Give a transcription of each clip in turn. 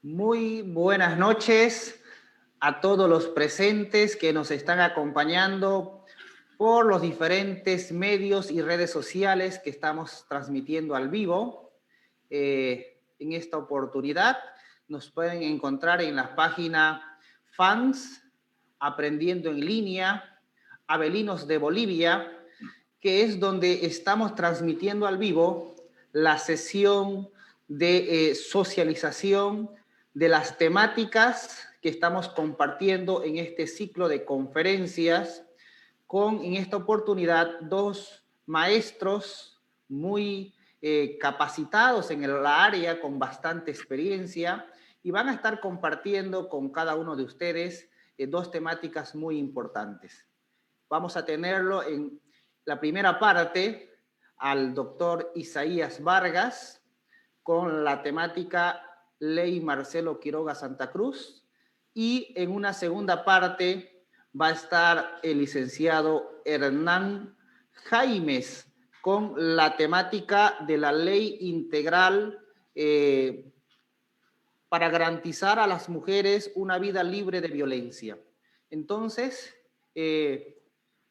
Muy buenas noches a todos los presentes que nos están acompañando por los diferentes medios y redes sociales que estamos transmitiendo al vivo. En esta oportunidad nos pueden encontrar en la página Fans, Aprendiendo en Línea, Abelinos de Bolivia, que es donde estamos transmitiendo al vivo la sesión de socialización de las temáticas que estamos compartiendo en este ciclo de conferencias con, en esta oportunidad, dos maestros muy capacitados en el área, con bastante experiencia, y van a estar compartiendo con cada uno de ustedes dos temáticas muy importantes. Vamos a tenerlo en la primera parte al doctor Isaías Vargas con la temática Ley Marcelo Quiroga Santa Cruz, y en una segunda parte va a estar el licenciado Hernán Jaimes con la temática de la ley integral para garantizar a las mujeres una vida libre de violencia. Entonces,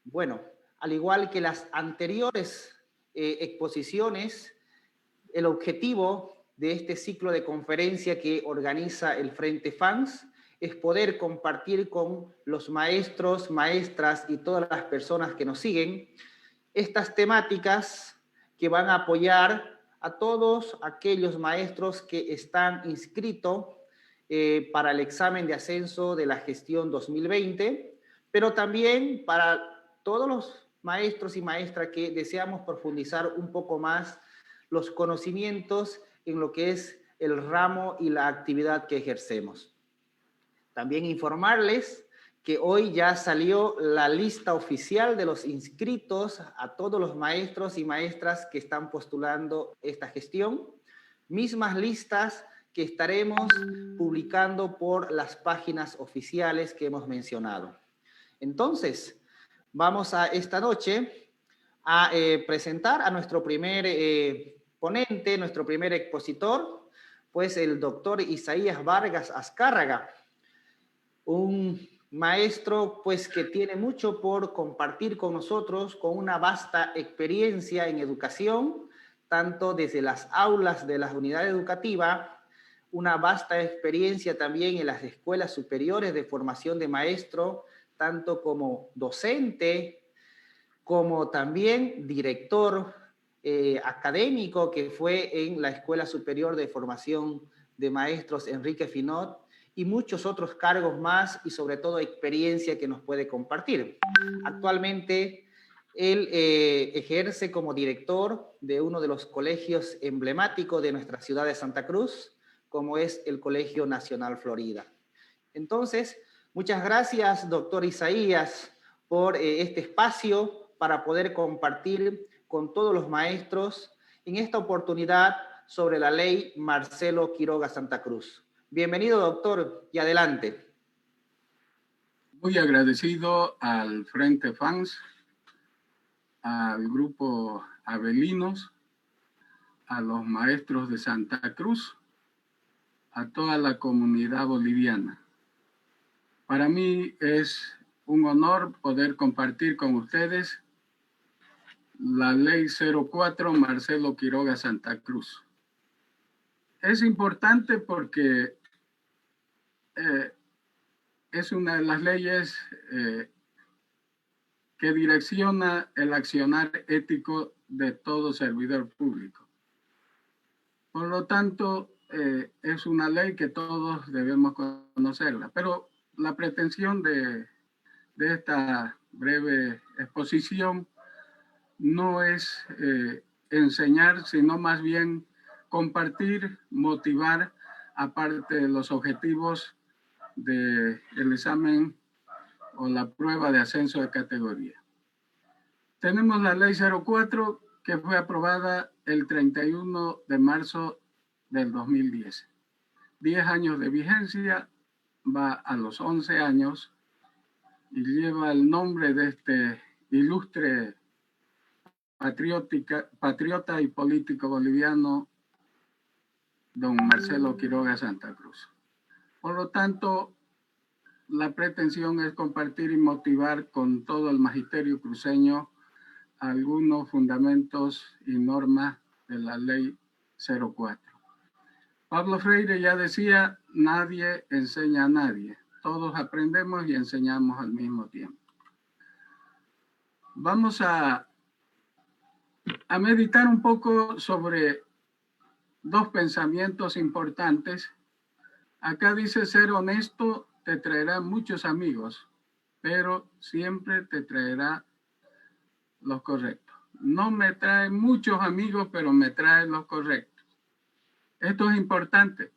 bueno, al igual que las anteriores exposiciones, el objetivo de este ciclo de conferencia que organiza el Frente Fans es poder compartir con los maestros, maestras y todas las personas que nos siguen estas temáticas que van a apoyar a todos aquellos maestros que están inscritos para el examen de ascenso de la gestión 2020, pero también para todos los maestros y maestras que deseamos profundizar un poco más los conocimientos en lo que es el ramo y la actividad que ejercemos. También informarles que hoy ya salió la lista oficial de los inscritos a todos los maestros y maestras que están postulando esta gestión, mismas listas que estaremos publicando por las páginas oficiales que hemos mencionado. Entonces, vamos a esta noche a presentar a nuestro primer ponente, nuestro primer expositor, pues el doctor Isaías Vargas Azcárraga, un maestro pues que tiene mucho por compartir con nosotros, con una vasta experiencia en educación, tanto desde las aulas de las unidades educativas, una vasta experiencia también en las escuelas superiores de formación de maestro, tanto como docente, como también director académico que fue en la Escuela Superior de Formación de Maestros Enrique Finot, y muchos otros cargos más y sobre todo experiencia que nos puede compartir. Actualmente él ejerce como director de uno de los colegios emblemáticos de nuestra ciudad de Santa Cruz, como es el Colegio Nacional Florida. Entonces, muchas gracias, doctor Isaías, por este espacio para poder compartir con todos los maestros en esta oportunidad sobre la ley Marcelo Quiroga Santa Cruz. Bienvenido, doctor, y adelante. Muy agradecido al Frente Fans, al grupo Abelinos, a los maestros de Santa Cruz, a toda la comunidad boliviana. Para mí es un honor poder compartir con ustedes la Ley 04 Marcelo Quiroga Santa Cruz. Es importante porque es una de las leyes que direcciona el accionar ético de todo servidor público. Por lo tanto, es una ley que todos debemos conocerla. Pero la pretensión de esta breve exposición no es enseñar, sino más bien compartir, motivar, aparte de los objetivos del examen o la prueba de ascenso de categoría. Tenemos la ley 04 que fue aprobada el 31 de marzo del 2010. 10 años de vigencia, va a los 11 años y lleva el nombre de este ilustre patriota y político boliviano, don Marcelo Quiroga Santa Cruz. Por lo tanto, la pretensión es compartir y motivar con todo el magisterio cruceño algunos fundamentos y normas de la Ley 04. Pablo Freire ya decía, nadie enseña a nadie. Todos aprendemos y enseñamos al mismo tiempo. Vamos a meditar un poco sobre dos pensamientos importantes. Acá dice, ser honesto te traerá muchos amigos, pero siempre te traerá los correctos. No me trae muchos amigos, pero me trae los correctos. Esto es importante,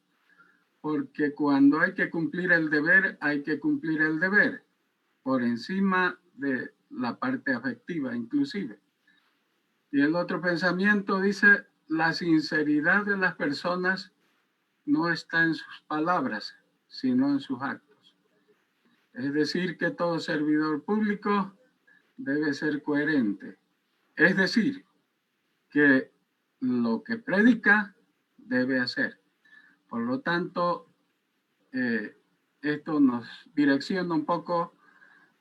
porque cuando hay que cumplir el deber, hay que cumplir el deber, por encima de la parte afectiva inclusive. Y el otro pensamiento dice, la sinceridad de las personas no está en sus palabras, sino en sus actos. Es decir, que todo servidor público debe ser coherente. Es decir, que lo que predica debe hacer. Por lo tanto, esto nos direcciona un poco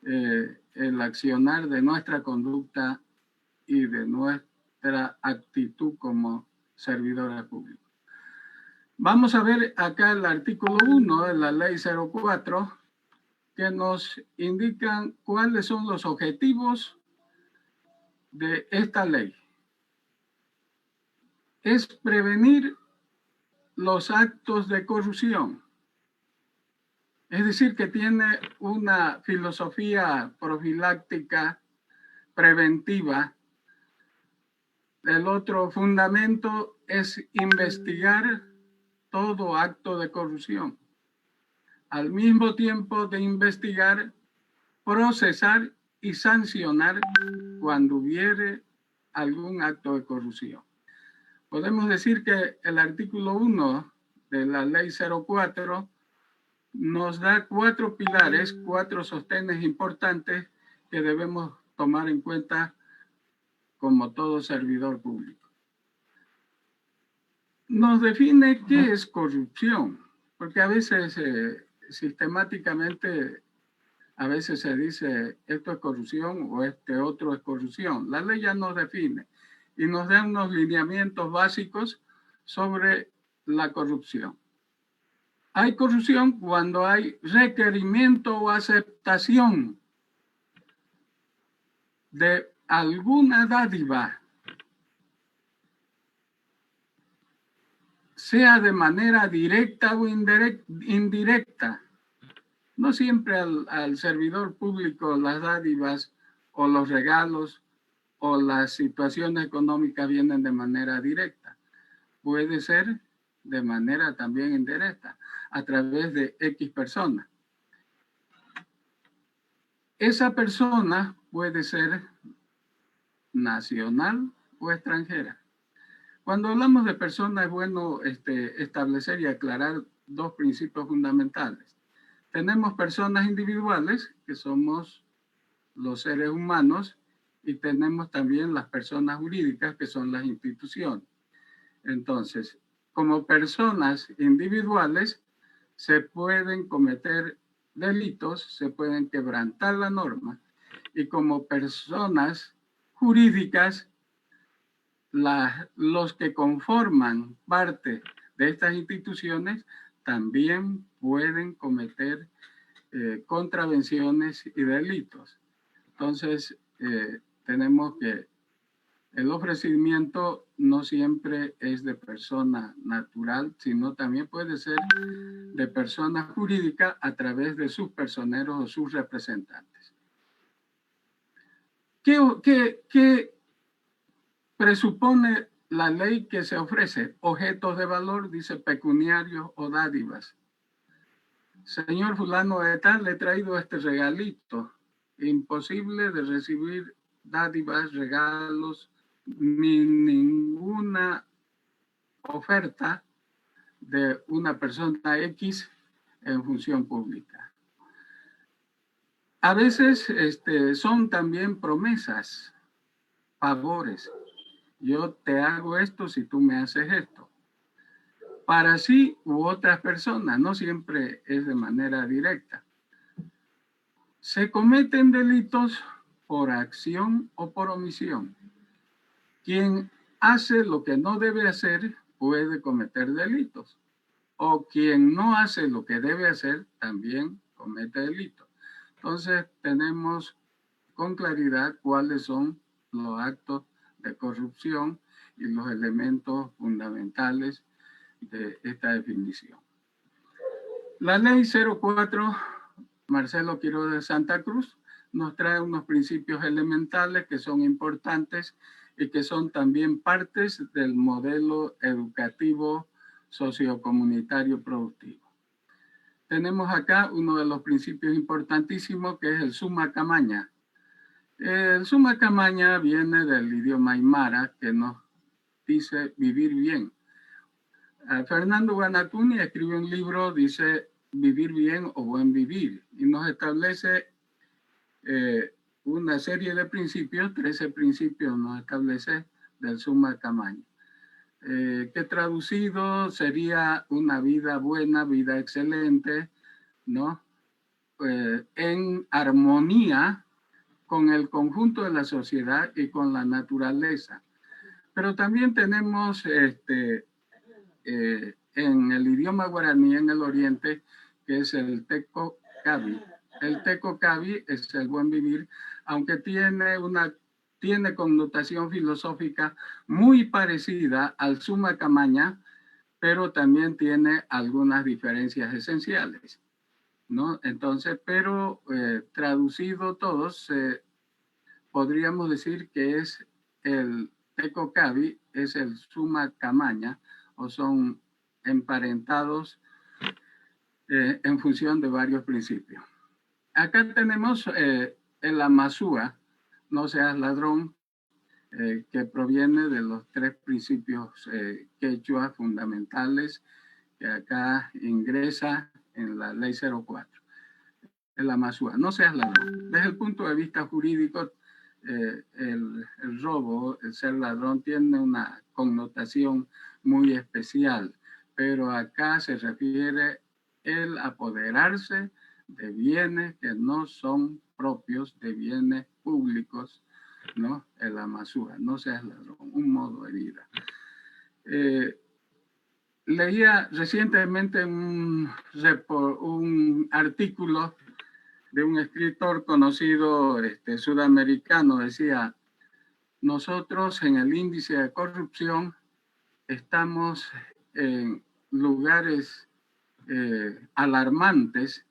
el accionar de nuestra conducta y de nuestra actitud como servidores públicos. Vamos a ver acá el artículo 1 de la Ley 04, que nos indican cuáles son los objetivos de esta ley. Es prevenir los actos de corrupción. Es decir, que tiene una filosofía profiláctica preventiva. El otro fundamento es investigar todo acto de corrupción. Al mismo tiempo de investigar, procesar y sancionar cuando hubiere algún acto de corrupción. Podemos decir que el artículo 1 de la Ley 04 nos da 4 pilares, 4 sostenes importantes que debemos tomar en cuenta como todo servidor público. Nos define qué es corrupción, porque a veces sistemáticamente a veces se dice esto es corrupción o este otro es corrupción. La ley ya nos define y nos da unos lineamientos básicos sobre la corrupción. Hay corrupción cuando hay requerimiento o aceptación de alguna dádiva, sea de manera directa o indirecta. No siempre al servidor público las dádivas o los regalos o las situaciones económicas vienen de manera directa. Puede ser de manera también indirecta, a través de X persona. Esa persona puede ser nacional o extranjera. Cuando hablamos de personas es bueno establecer y aclarar dos principios fundamentales. Tenemos personas individuales, que somos los seres humanos, y tenemos también las personas jurídicas, que son las instituciones. Entonces, como personas individuales, se pueden cometer delitos, se pueden quebrantar la norma, y como personas jurídicas, los que conforman parte de estas instituciones también pueden cometer contravenciones y delitos. Entonces, tenemos que el ofrecimiento no siempre es de persona natural, sino también puede ser de persona jurídica a través de sus personeros o sus representantes. ¿Qué presupone la ley que se ofrece? Objetos de valor, dice pecuniarios o dádivas. Señor fulano de tal, le he traído este regalito. Imposible de recibir dádivas, regalos, ni ninguna oferta de una persona X en función pública. A veces son también promesas, favores. Yo te hago esto si tú me haces esto. para sí u otras personas, no siempre es de manera directa. Se cometen delitos por acción o por omisión. Quien hace lo que no debe hacer puede cometer delitos, o quien no hace lo que debe hacer también comete delitos. Entonces tenemos con claridad cuáles son los actos de corrupción y los elementos fundamentales de esta definición. La ley 04, Marcelo Quiroga de Santa Cruz, nos trae unos principios elementales que son importantes y que son también partes del modelo educativo sociocomunitario productivo. Tenemos acá uno de los principios importantísimos, que es el summa camaña. El summa camaña viene del idioma aymara, que nos dice vivir bien. Fernando Guanacuni escribe un libro, dice vivir bien o buen vivir, y nos establece una serie de principios, 13 principios nos establece del summa camaña, que traducido sería una vida buena, vida excelente, ¿no? En armonía con el conjunto de la sociedad y con la naturaleza. Pero también tenemos en el idioma guaraní en el oriente, que es el teco cabi. El teco cabi es el buen vivir, aunque tiene connotación filosófica muy parecida al summa camaña, pero también tiene algunas diferencias esenciales, ¿no? Entonces, pero traducido todos, podríamos decir que es el teco cabi, es el summa camaña, o son emparentados en función de varios principios. Acá tenemos el amasúa, no seas ladrón, que proviene de los 3 principios quechua fundamentales que acá ingresa en la ley 04. El amasúa, no seas ladrón. Desde el punto de vista jurídico, el robo, el ser ladrón, tiene una connotación muy especial, pero acá se refiere el apoderarse de bienes que no son propios, de bienes públicos, ¿no? El amasúa, no seas ladrón, un modo de vida. Leía recientemente un artículo de un escritor conocido sudamericano, decía: nosotros en el índice de corrupción estamos en lugares alarmantes,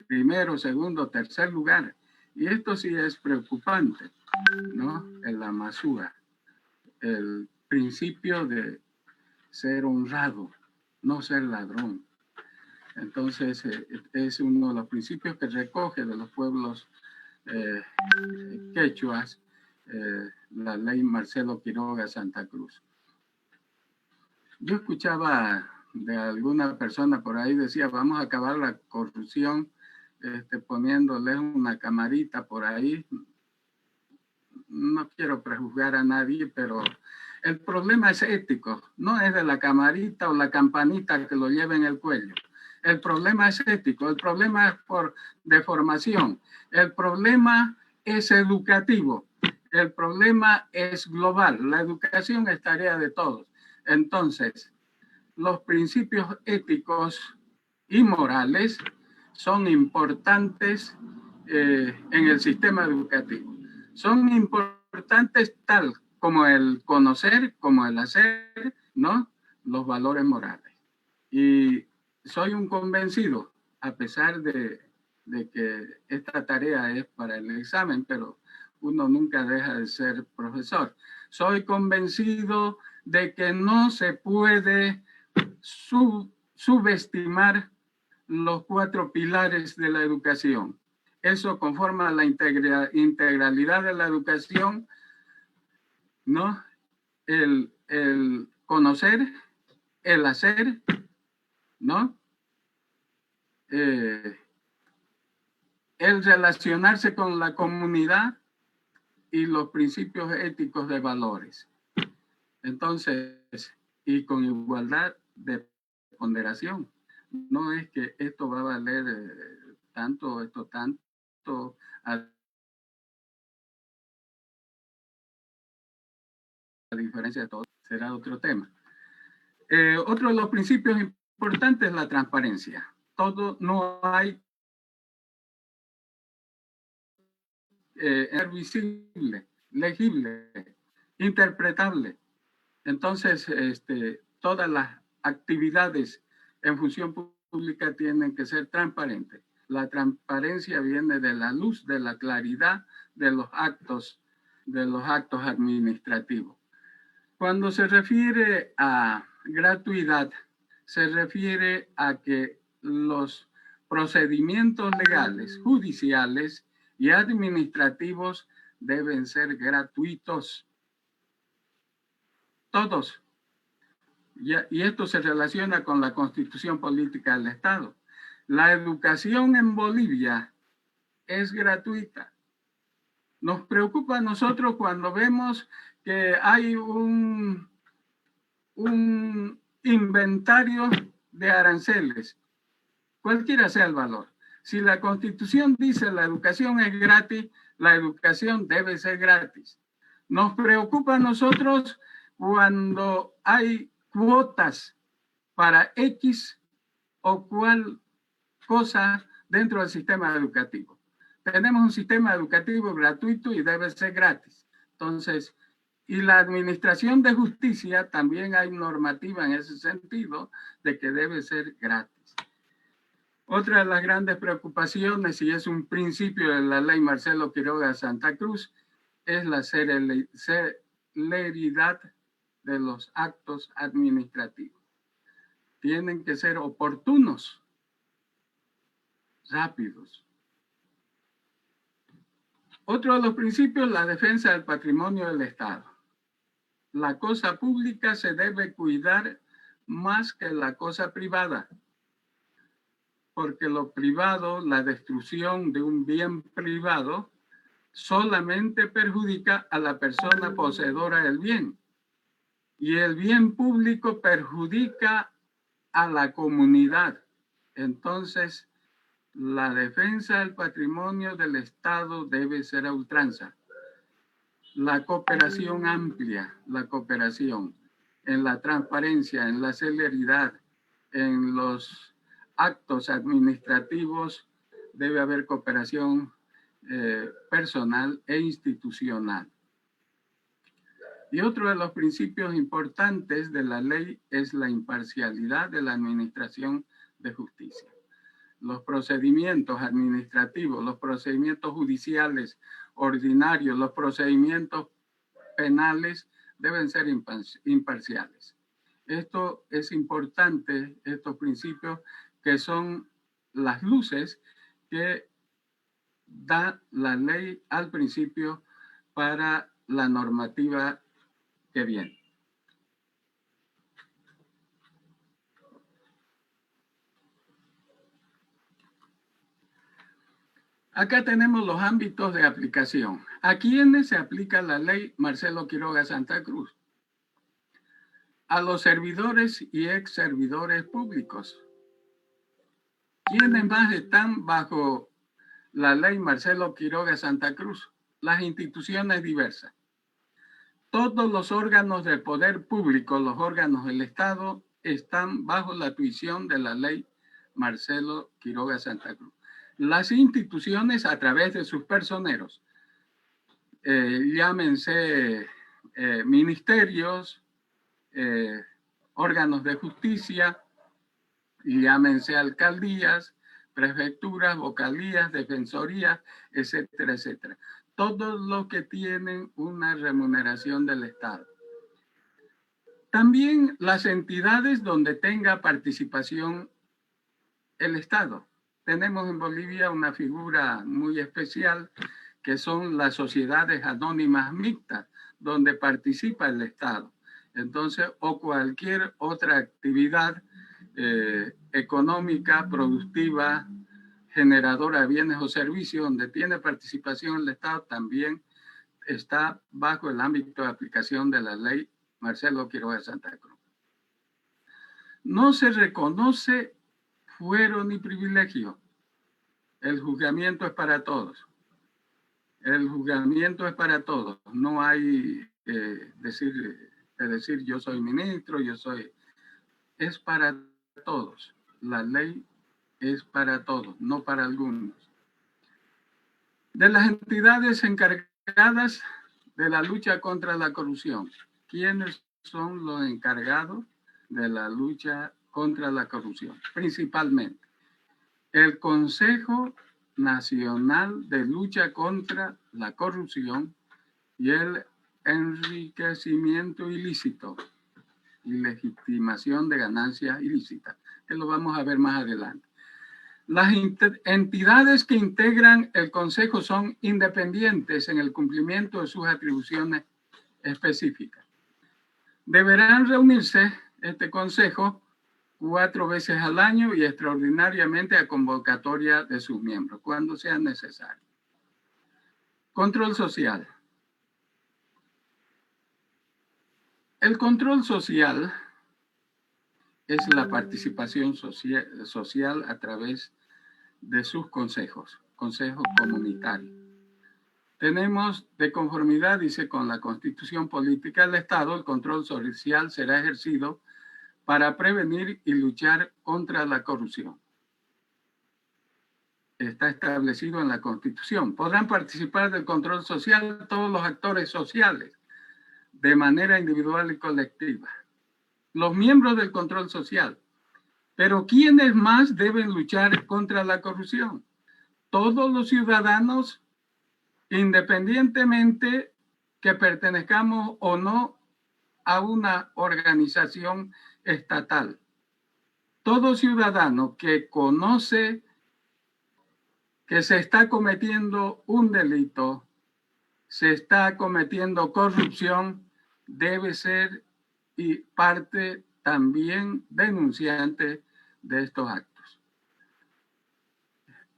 primero, segundo, tercer lugar, y esto sí es preocupante, ¿no? El amasúa, el principio de ser honrado, no ser ladrón. Entonces, es uno de los principios que recoge de los pueblos quechuas la ley Marcelo Quiroga Santa Cruz. Yo escuchaba de alguna persona por ahí, decía, vamos a acabar la corrupción poniéndole una camarita por ahí. No quiero prejuzgar a nadie, pero el problema es ético, no es de la camarita o la campanita que lo lleva en el cuello. El problema es ético, el problema es de formación, el problema es educativo, el problema es global. La educación es tarea de todos. Entonces, los principios éticos y morales son importantes en el sistema educativo. Son importantes tal como el conocer, como el hacer, ¿no? Los valores morales. Y soy un convencido, a pesar de que esta tarea es para el examen, pero uno nunca deja de ser profesor. Soy convencido de que no se puede subestimar los 4 pilares de la educación. Eso conforma la integralidad de la educación, ¿no? El conocer, el hacer, ¿no? El relacionarse con la comunidad y los principios éticos de valores. Entonces, y con igualdad de ponderación. No es que esto va a valer tanto, esto tanto, a diferencia de todo, será otro tema. Otro de los principios importantes es la transparencia. Todo, no hay visible, legible, interpretable. Entonces, todas las actividades en función pública tienen que ser transparentes. La transparencia viene de la luz, de la claridad de los actos administrativos. Cuando se refiere a gratuidad, se refiere a que los procedimientos legales, judiciales y administrativos deben ser gratuitos. Todos. Y esto se relaciona con la Constitución Política del Estado. La educación en Bolivia es gratuita. Nos preocupa a nosotros cuando vemos que hay un inventario de aranceles, cualquiera sea el valor. Si la Constitución dice la educación es gratis, la educación debe ser gratis. Nos preocupa a nosotros cuando hay cuotas para X o cual cosa dentro del sistema educativo. Tenemos un sistema educativo gratuito y debe ser gratis. Entonces, y la administración de justicia también hay normativa en ese sentido de que debe ser gratis. Otra de las grandes preocupaciones, y es un principio de la ley Marcelo Quiroga Santa Cruz, es la celeridad de los actos administrativos. Tienen que ser oportunos, rápidos. Otro de los principios, la defensa del patrimonio del Estado. La cosa pública se debe cuidar más que la cosa privada, porque lo privado, la destrucción de un bien privado, solamente perjudica a la persona poseedora del bien. Y el bien público perjudica a la comunidad. Entonces, la defensa del patrimonio del Estado debe ser a ultranza. La cooperación amplia, la cooperación en la transparencia, en la celeridad, en los actos administrativos, debe haber cooperación personal e institucional. Y otro de los principios importantes de la ley es la imparcialidad de la administración de justicia. Los procedimientos administrativos, los procedimientos judiciales ordinarios, los procedimientos penales deben ser imparciales. Esto es importante, estos principios que son las luces que da la ley al principio para la normativa que viene. Acá tenemos los ámbitos de aplicación. ¿A quiénes se aplica la ley Marcelo Quiroga Santa Cruz? A los servidores y ex servidores públicos. ¿Quiénes más están bajo la ley Marcelo Quiroga Santa Cruz? Las instituciones diversas. Todos los órganos del poder público, los órganos del Estado, están bajo la tuición de la ley Marcelo Quiroga Santa Cruz. Las instituciones a través de sus personeros, llámense ministerios, órganos de justicia, llámense alcaldías, prefecturas, vocalías, defensorías, etcétera, etcétera. Todos los que tienen una remuneración del Estado. También las entidades donde tenga participación el Estado. Tenemos en Bolivia una figura muy especial que son las sociedades anónimas mixtas, donde participa el Estado. Entonces, o cualquier otra actividad económica, productiva, generadora de bienes o servicios, donde tiene participación el Estado, también está bajo el ámbito de aplicación de la ley Marcelo Quiroga Santa Cruz. no se reconoce fuero ni privilegio. El juzgamiento es para todos. El juzgamiento es para todos. No hay decir yo soy ministro, es para todos. La ley es para todos, no para algunos. De las entidades encargadas de la lucha contra la corrupción, ¿quiénes son los encargados de la lucha contra la corrupción? Principalmente, el Consejo Nacional de Lucha contra la Corrupción y el enriquecimiento ilícito y legitimación de ganancias ilícitas, que lo vamos a ver más adelante. Las entidades que integran el Consejo son independientes en el cumplimiento de sus atribuciones específicas. Deberán reunirse este Consejo 4 veces al año y extraordinariamente a convocatoria de sus miembros, cuando sea necesario. Control social. El control social es la participación social a través de sus consejos comunitarios. Tenemos, de conformidad, dice, con la Constitución Política del Estado, el control social será ejercido para prevenir y luchar contra la corrupción. Está establecido en la Constitución. Podrán participar del control social todos los actores sociales, de manera individual y colectiva. Los miembros del control social. Pero ¿quiénes más deben luchar contra la corrupción? Todos los ciudadanos, independientemente que pertenezcamos o no a una organización estatal. Todo ciudadano que conoce que se está cometiendo un delito, se está cometiendo corrupción, debe ser y parte también denunciante de estos actos.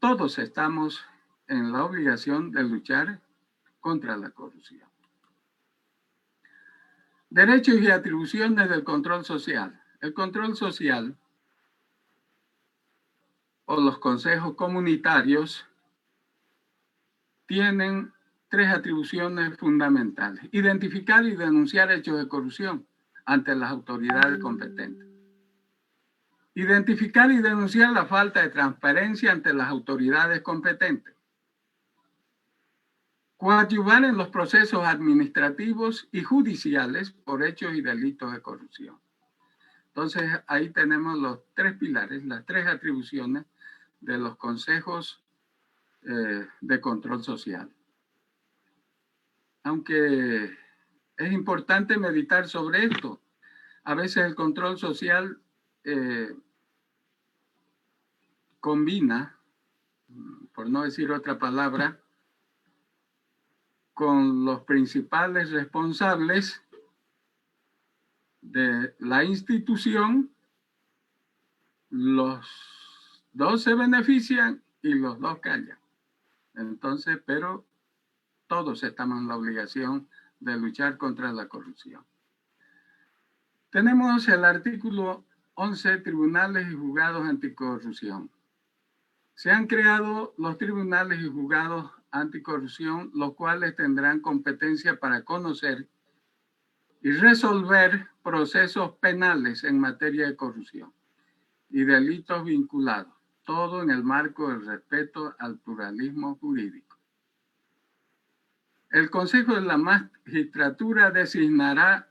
Todos estamos en la obligación de luchar contra la corrupción. Derechos y atribuciones del control social. El control social o los consejos comunitarios tienen 3 atribuciones fundamentales. Identificar y denunciar hechos de corrupción ante las autoridades competentes. Identificar y denunciar la falta de transparencia ante las autoridades competentes. Coadyuvar en los procesos administrativos y judiciales por hechos y delitos de corrupción. Entonces, ahí tenemos los 3 pilares, las 3 atribuciones de los consejos de control social. Aunque es importante meditar sobre esto. A veces el control social combina, por no decir otra palabra, con los principales responsables de la institución. Los 2 se benefician y los 2 callan. Entonces, pero todos estamos en la obligación de luchar contra la corrupción. Tenemos el artículo 11, tribunales y juzgados anticorrupción. Se han creado los tribunales y juzgados anticorrupción, los cuales tendrán competencia para conocer y resolver procesos penales en materia de corrupción y delitos vinculados, todo en el marco del respeto al pluralismo jurídico. El Consejo de la Magistratura designará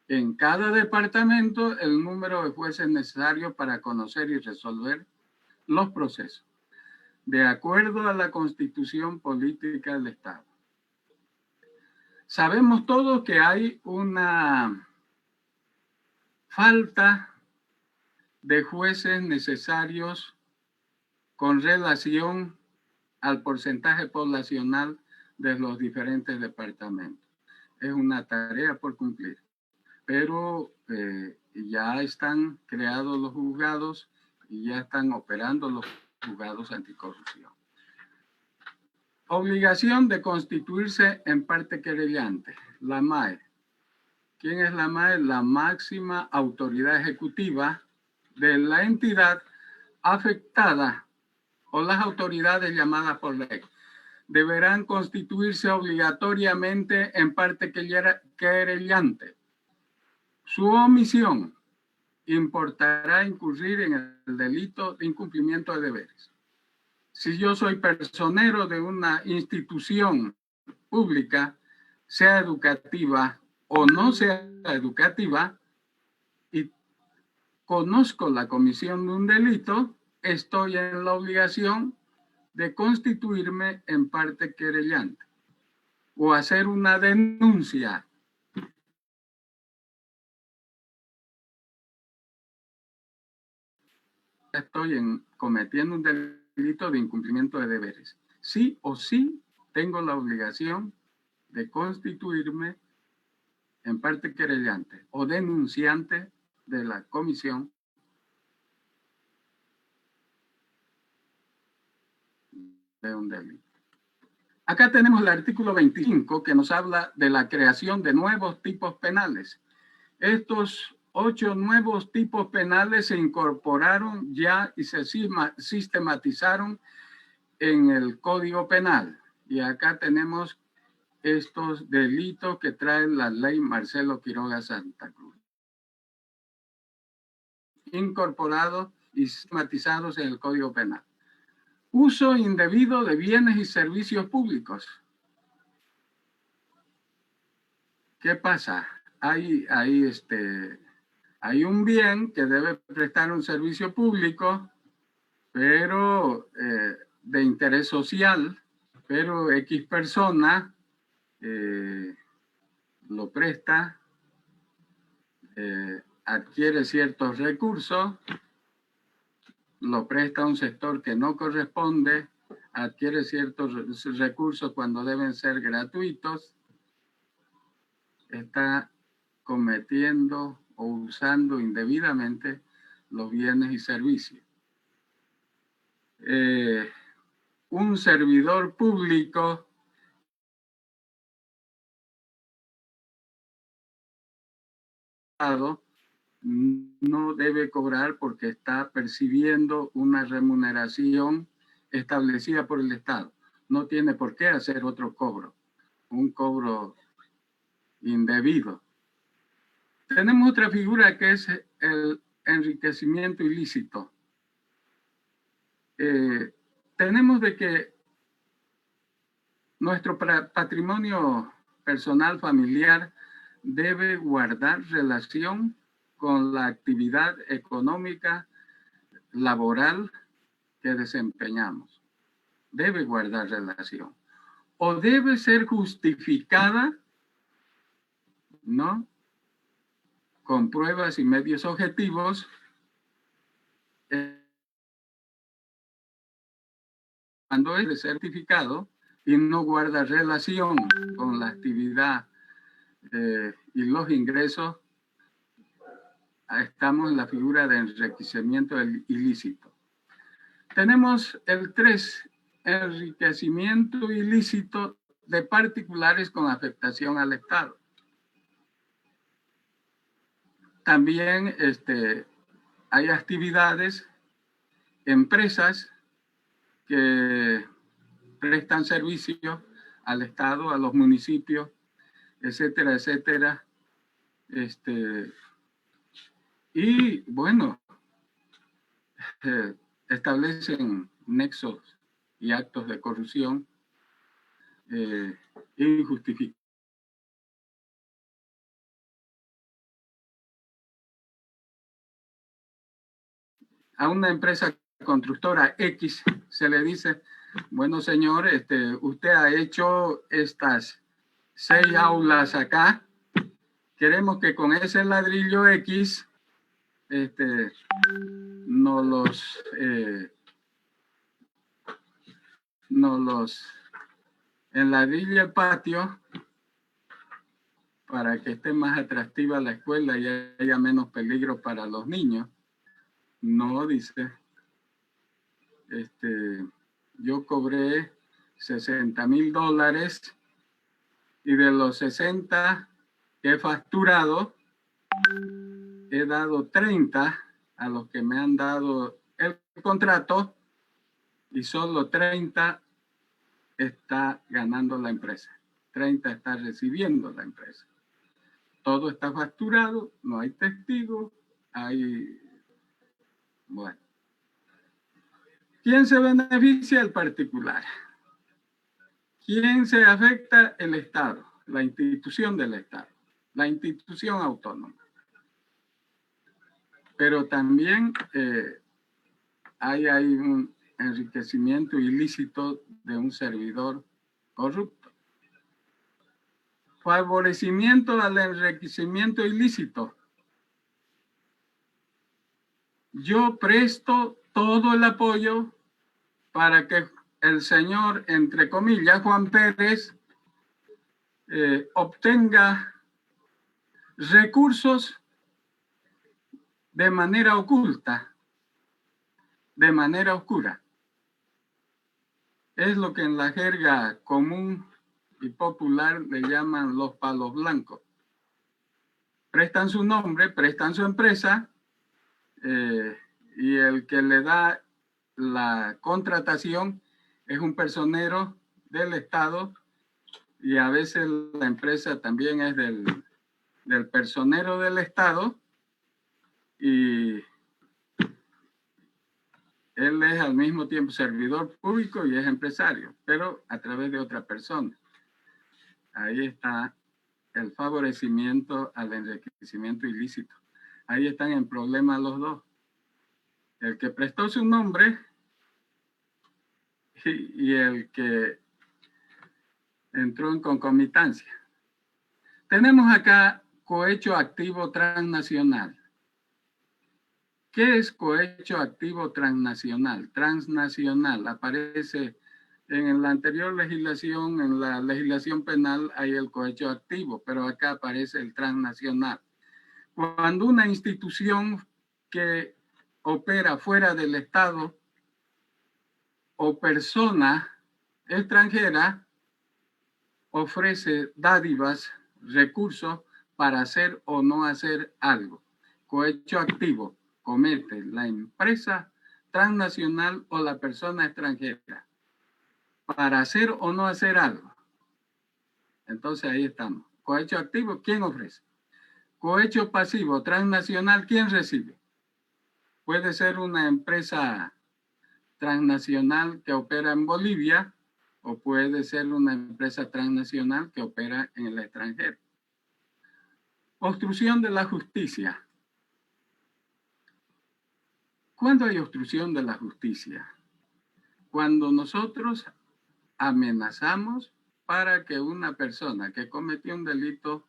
en cada departamento el número de jueces necesarios para conocer y resolver los procesos, de acuerdo a la Constitución Política del Estado. Sabemos todos que hay una falta de jueces necesarios con relación al porcentaje poblacional de los diferentes departamentos. Es una tarea por cumplir, pero ya están creados los juzgados y ya están operando los juzgados anticorrupción. Obligación de constituirse en parte querellante, la MAE. ¿Quién es la MAE? La máxima autoridad ejecutiva de la entidad afectada o las autoridades llamadas por ley. Deberán constituirse obligatoriamente en parte querellante. Su omisión importará incurrir en el delito de incumplimiento de deberes. Si yo soy personero de una institución pública, sea educativa o no sea educativa, y conozco la comisión de un delito, estoy en la obligación de constituirme en parte querellante o hacer una denuncia. Estoy cometiendo un delito de incumplimiento de deberes. Sí o sí tengo la obligación de constituirme en parte querellante o denunciante de la comisión de un delito. Acá tenemos el artículo 25 que nos habla de la creación de nuevos tipos penales. Estos 8 nuevos tipos penales se incorporaron ya y se sistematizaron en el Código Penal. Y acá tenemos estos delitos que trae la ley Marcelo Quiroga Santa Cruz, incorporados y sistematizados en el Código Penal. Uso indebido de bienes y servicios públicos. ¿Qué pasa? Hay un bien que debe prestar un servicio público, pero de interés social, pero X persona lo presta, adquiere ciertos recursos, lo presta a un sector que no corresponde, adquiere ciertos recursos cuando deben ser gratuitos, está cometiendo o usando indebidamente los bienes y servicios. Un servidor público no debe cobrar porque está percibiendo una remuneración establecida por el Estado. No tiene por qué hacer otro cobro, un cobro indebido. Tenemos otra figura que es el enriquecimiento ilícito. Tenemos de que nuestro patrimonio personal familiar debe guardar relación con la actividad económica, laboral que desempeñamos. Debe guardar relación. O debe ser justificada, ¿no?, con pruebas y medios objetivos, cuando es certificado y no guarda relación con la actividad y los ingresos, estamos en la figura de enriquecimiento ilícito. Tenemos el 3, enriquecimiento ilícito de particulares con afectación al Estado. También hay actividades, empresas que prestan servicios al Estado, a los municipios, etcétera, etcétera. Y bueno, establecen nexos y actos de corrupción injustificados. A una empresa constructora X se le dice, bueno señor, usted ha hecho estas 6 aulas acá, queremos que con ese ladrillo X nos los enladrille el patio para que esté más atractiva la escuela y haya menos peligro para los niños. No, dice, yo cobré $60,000 y de los 60 que he facturado, he dado 30 a los que me han dado el contrato y solo 30 está ganando la empresa. 30 está recibiendo la empresa. Todo está facturado, no hay testigos, hay... Bueno. ¿Quién se beneficia? El particular. ¿Quién se afecta? El Estado, la institución del Estado, la institución autónoma. Pero también hay un enriquecimiento ilícito de un servidor corrupto. Favorecimiento al enriquecimiento ilícito. Yo presto todo el apoyo para que el señor, entre comillas, Juan Pérez, obtenga recursos de manera oculta, de manera oscura. Es lo que en la jerga común y popular le llaman los palos blancos. Prestan su nombre, prestan su empresa, y el que le da la contratación es un personero del Estado, y a veces la empresa también es del personero del Estado, y él es al mismo tiempo servidor público y es empresario, pero a través de otra persona. Ahí está el favorecimiento al enriquecimiento ilícito. Ahí están en problema los dos. El que prestó su nombre y el que entró en concomitancia. Tenemos acá cohecho activo transnacional. ¿Qué es cohecho activo transnacional? Transnacional aparece en la anterior legislación, en la legislación penal hay el cohecho activo, pero acá aparece el transnacional. Cuando una institución que opera fuera del Estado o persona extranjera ofrece dádivas, recursos para hacer o no hacer algo. Cohecho activo comete la empresa transnacional o la persona extranjera para hacer o no hacer algo. Entonces ahí estamos. Cohecho activo, ¿quién ofrece? Cohecho pasivo, transnacional, ¿quién recibe? Puede ser una empresa transnacional que opera en Bolivia o puede ser una empresa transnacional que opera en el extranjero. Obstrucción de la justicia. ¿Cuándo hay obstrucción de la justicia? Cuando nosotros amenazamos para que una persona que cometió un delito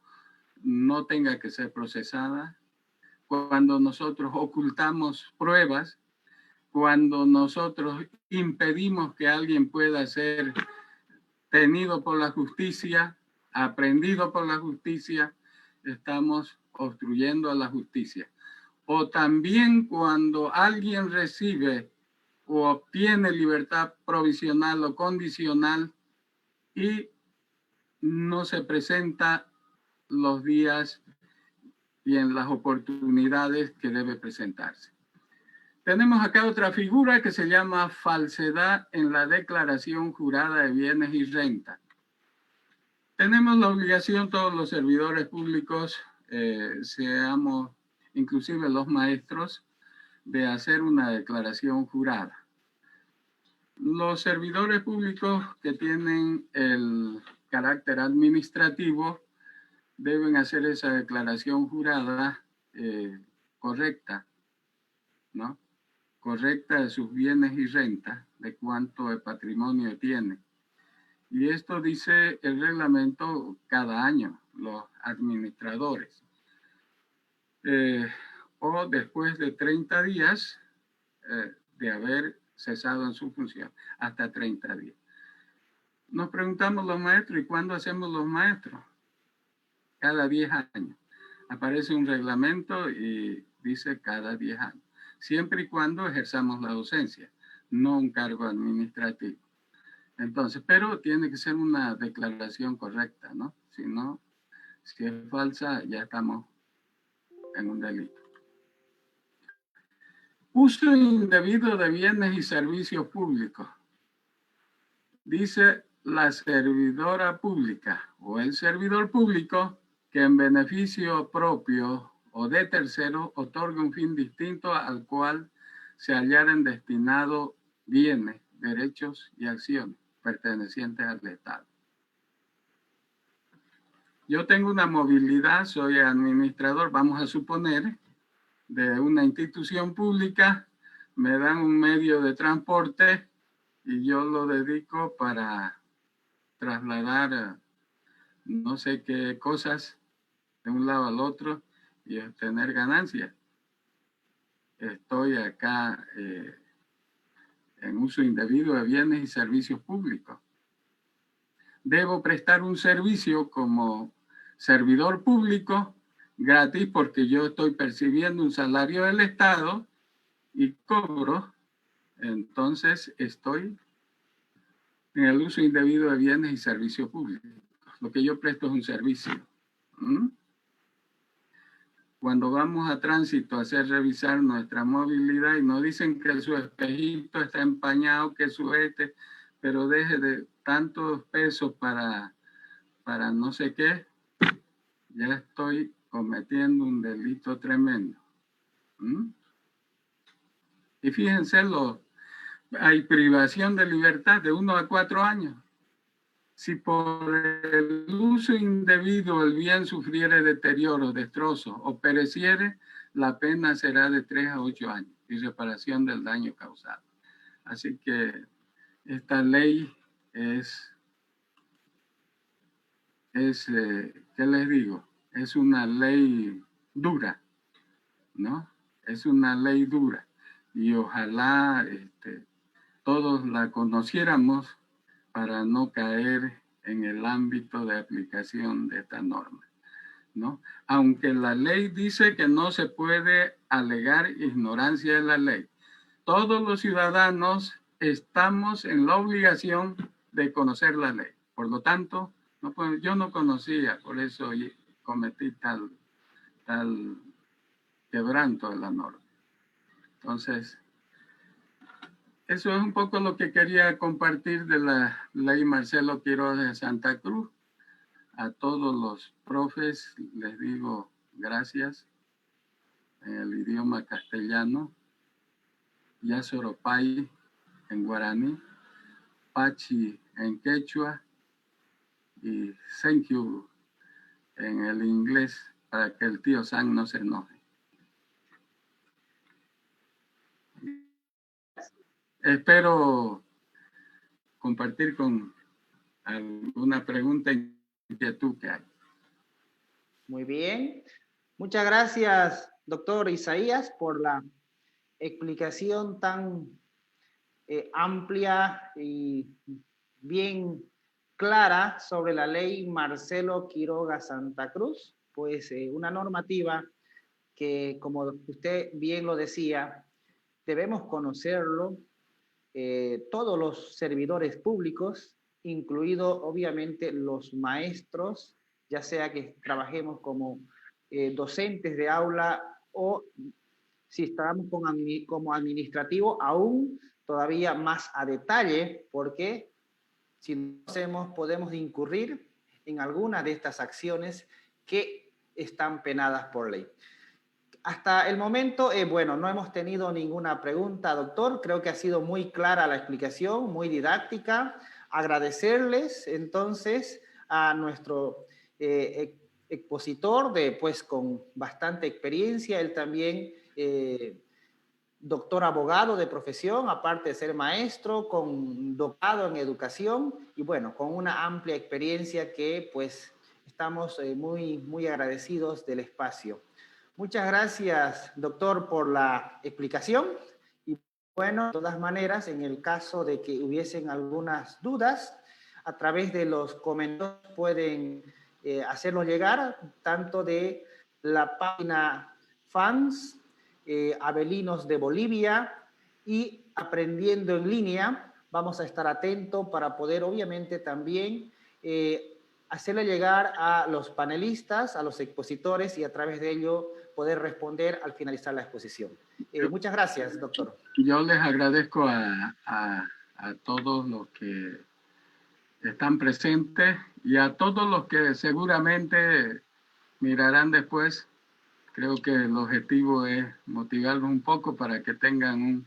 no tenga que ser procesada, cuando nosotros ocultamos pruebas, cuando nosotros impedimos que alguien pueda ser tenido por la justicia, aprehendido por la justicia, estamos obstruyendo a la justicia. O también cuando alguien recibe o obtiene libertad provisional o condicional y no se presenta los días y en las oportunidades que debe presentarse. Tenemos acá otra figura que se llama falsedad en la declaración jurada de bienes y renta. Tenemos la obligación, todos los servidores públicos, seamos inclusive los maestros, de hacer una declaración jurada. Los servidores públicos que tienen el carácter administrativo deben hacer esa declaración jurada correcta, ¿no? Correcta de sus bienes y rentas, de cuánto de patrimonio tiene. Y esto dice el reglamento cada año, los administradores. O después de 30 días de haber cesado en su función, hasta 30 días. Nos preguntamos los maestros, ¿y cuándo hacemos los maestros? Cada 10 años. Aparece un reglamento y dice cada 10 años. Siempre y cuando ejerzamos la docencia, no un cargo administrativo. Entonces, pero tiene que ser una declaración correcta, ¿no? Si no, Si es falsa, ya estamos en un delito. Uso indebido de bienes y servicios públicos. Dice la servidora pública o el servidor público que en beneficio propio o de terceros otorga un fin distinto al cual se hallaren destinados bienes, derechos y acciones pertenecientes al Estado. Yo tengo una movilidad, soy administrador, vamos a suponer, de una institución pública, me dan un medio de transporte y yo lo dedico para trasladar no sé qué cosas de un lado al otro y obtener ganancias. Estoy acá en uso indebido de bienes y servicios públicos. Debo prestar un servicio como servidor público gratis porque yo estoy percibiendo un salario del Estado y cobro, entonces estoy en el uso indebido de bienes y servicios públicos. Lo que yo presto es un servicio. Cuando vamos a tránsito a hacer revisar nuestra movilidad y nos dicen que su espejito está empañado, que su pero deje de tantos pesos para no sé qué, ya estoy cometiendo un delito tremendo. Y fíjense, hay privación de libertad de 1 a 4 años. Si por el uso indebido el bien sufriere deterioro, destrozo o pereciere, la pena será de 3 a 8 años y reparación del daño causado. Así que esta ley ¿qué les digo? Es una ley dura, ¿no? Es una ley dura y ojalá todos la conociéramos para no caer en el ámbito de aplicación de esta norma, ¿no? Aunque la ley dice que no se puede alegar ignorancia de la ley, todos los ciudadanos estamos en la obligación de conocer la ley. Por lo tanto, yo no conocía, por eso cometí tal quebranto de la norma. Entonces, eso es un poco lo que quería compartir de la ley Marcelo Quiroz de Santa Cruz. A todos los profes les digo gracias en el idioma castellano, Yasoropay en guaraní, Pachi en quechua y thank you en el inglés para que el tío San no se enoje. Espero compartir con alguna pregunta e inquietud que hay. Muy bien. Muchas gracias, doctor Isaías, por la explicación tan amplia y bien clara sobre la ley Marcelo Quiroga Santa Cruz, pues una normativa que, como usted bien lo decía, debemos conocerlo todos los servidores públicos, incluido obviamente los maestros, ya sea que trabajemos como docentes de aula o si estamos como administrativo, aún todavía más a detalle, porque si no hacemos, podemos incurrir en alguna de estas acciones que están penadas por ley. Hasta el momento, bueno, no hemos tenido ninguna pregunta, doctor. Creo que ha sido muy clara la explicación, muy didáctica. Agradecerles entonces a nuestro expositor, pues con bastante experiencia, él también doctor abogado de profesión, aparte de ser maestro, con doctorado en educación y bueno, con una amplia experiencia que pues estamos muy agradecidos del espacio. Muchas gracias, doctor, por la explicación. Y bueno, de todas maneras, en el caso de que hubiesen algunas dudas, a través de los comentarios pueden hacerlo llegar, tanto de la página fans, Abelinos de Bolivia y Aprendiendo en Línea. Vamos a estar atentos para poder, obviamente, también hacerle llegar a los panelistas, a los expositores y a través de ello poder responder al finalizar la exposición. Muchas gracias, doctor. Yo les agradezco a todos los que están presentes y a todos los que seguramente mirarán después. Creo que el objetivo es motivarlos un poco para que tengan un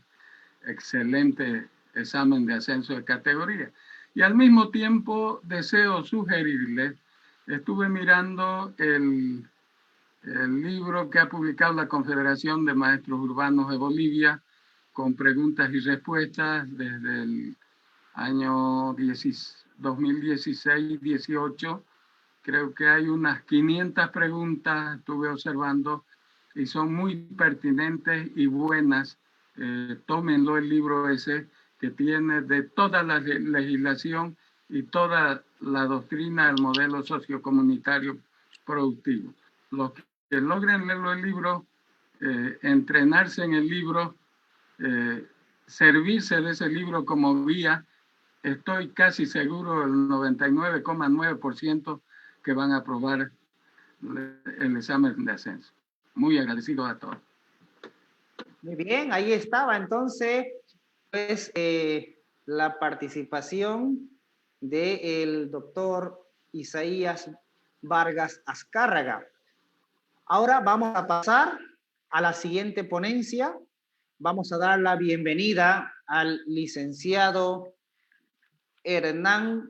excelente examen de ascenso de categoría. Y al mismo tiempo deseo sugerirles, estuve mirando el libro que ha publicado la Confederación de Maestros Urbanos de Bolivia con preguntas y respuestas desde el año 2016-18. Creo que hay unas 500 preguntas, estuve observando, y son muy pertinentes y buenas. Tómenlo el libro ese, que tiene de toda la legislación y toda la doctrina del modelo sociocomunitario productivo. Los que logren leerlo el libro, entrenarse en el libro, servirse de ese libro como guía, estoy casi seguro el 99,9% que van a aprobar el examen de ascenso. Muy agradecido a todos. Muy bien, ahí estaba entonces pues, la participación del doctor Isaías Vargas Azcárraga. Ahora vamos a pasar a la siguiente ponencia. Vamos a dar la bienvenida al licenciado Hernán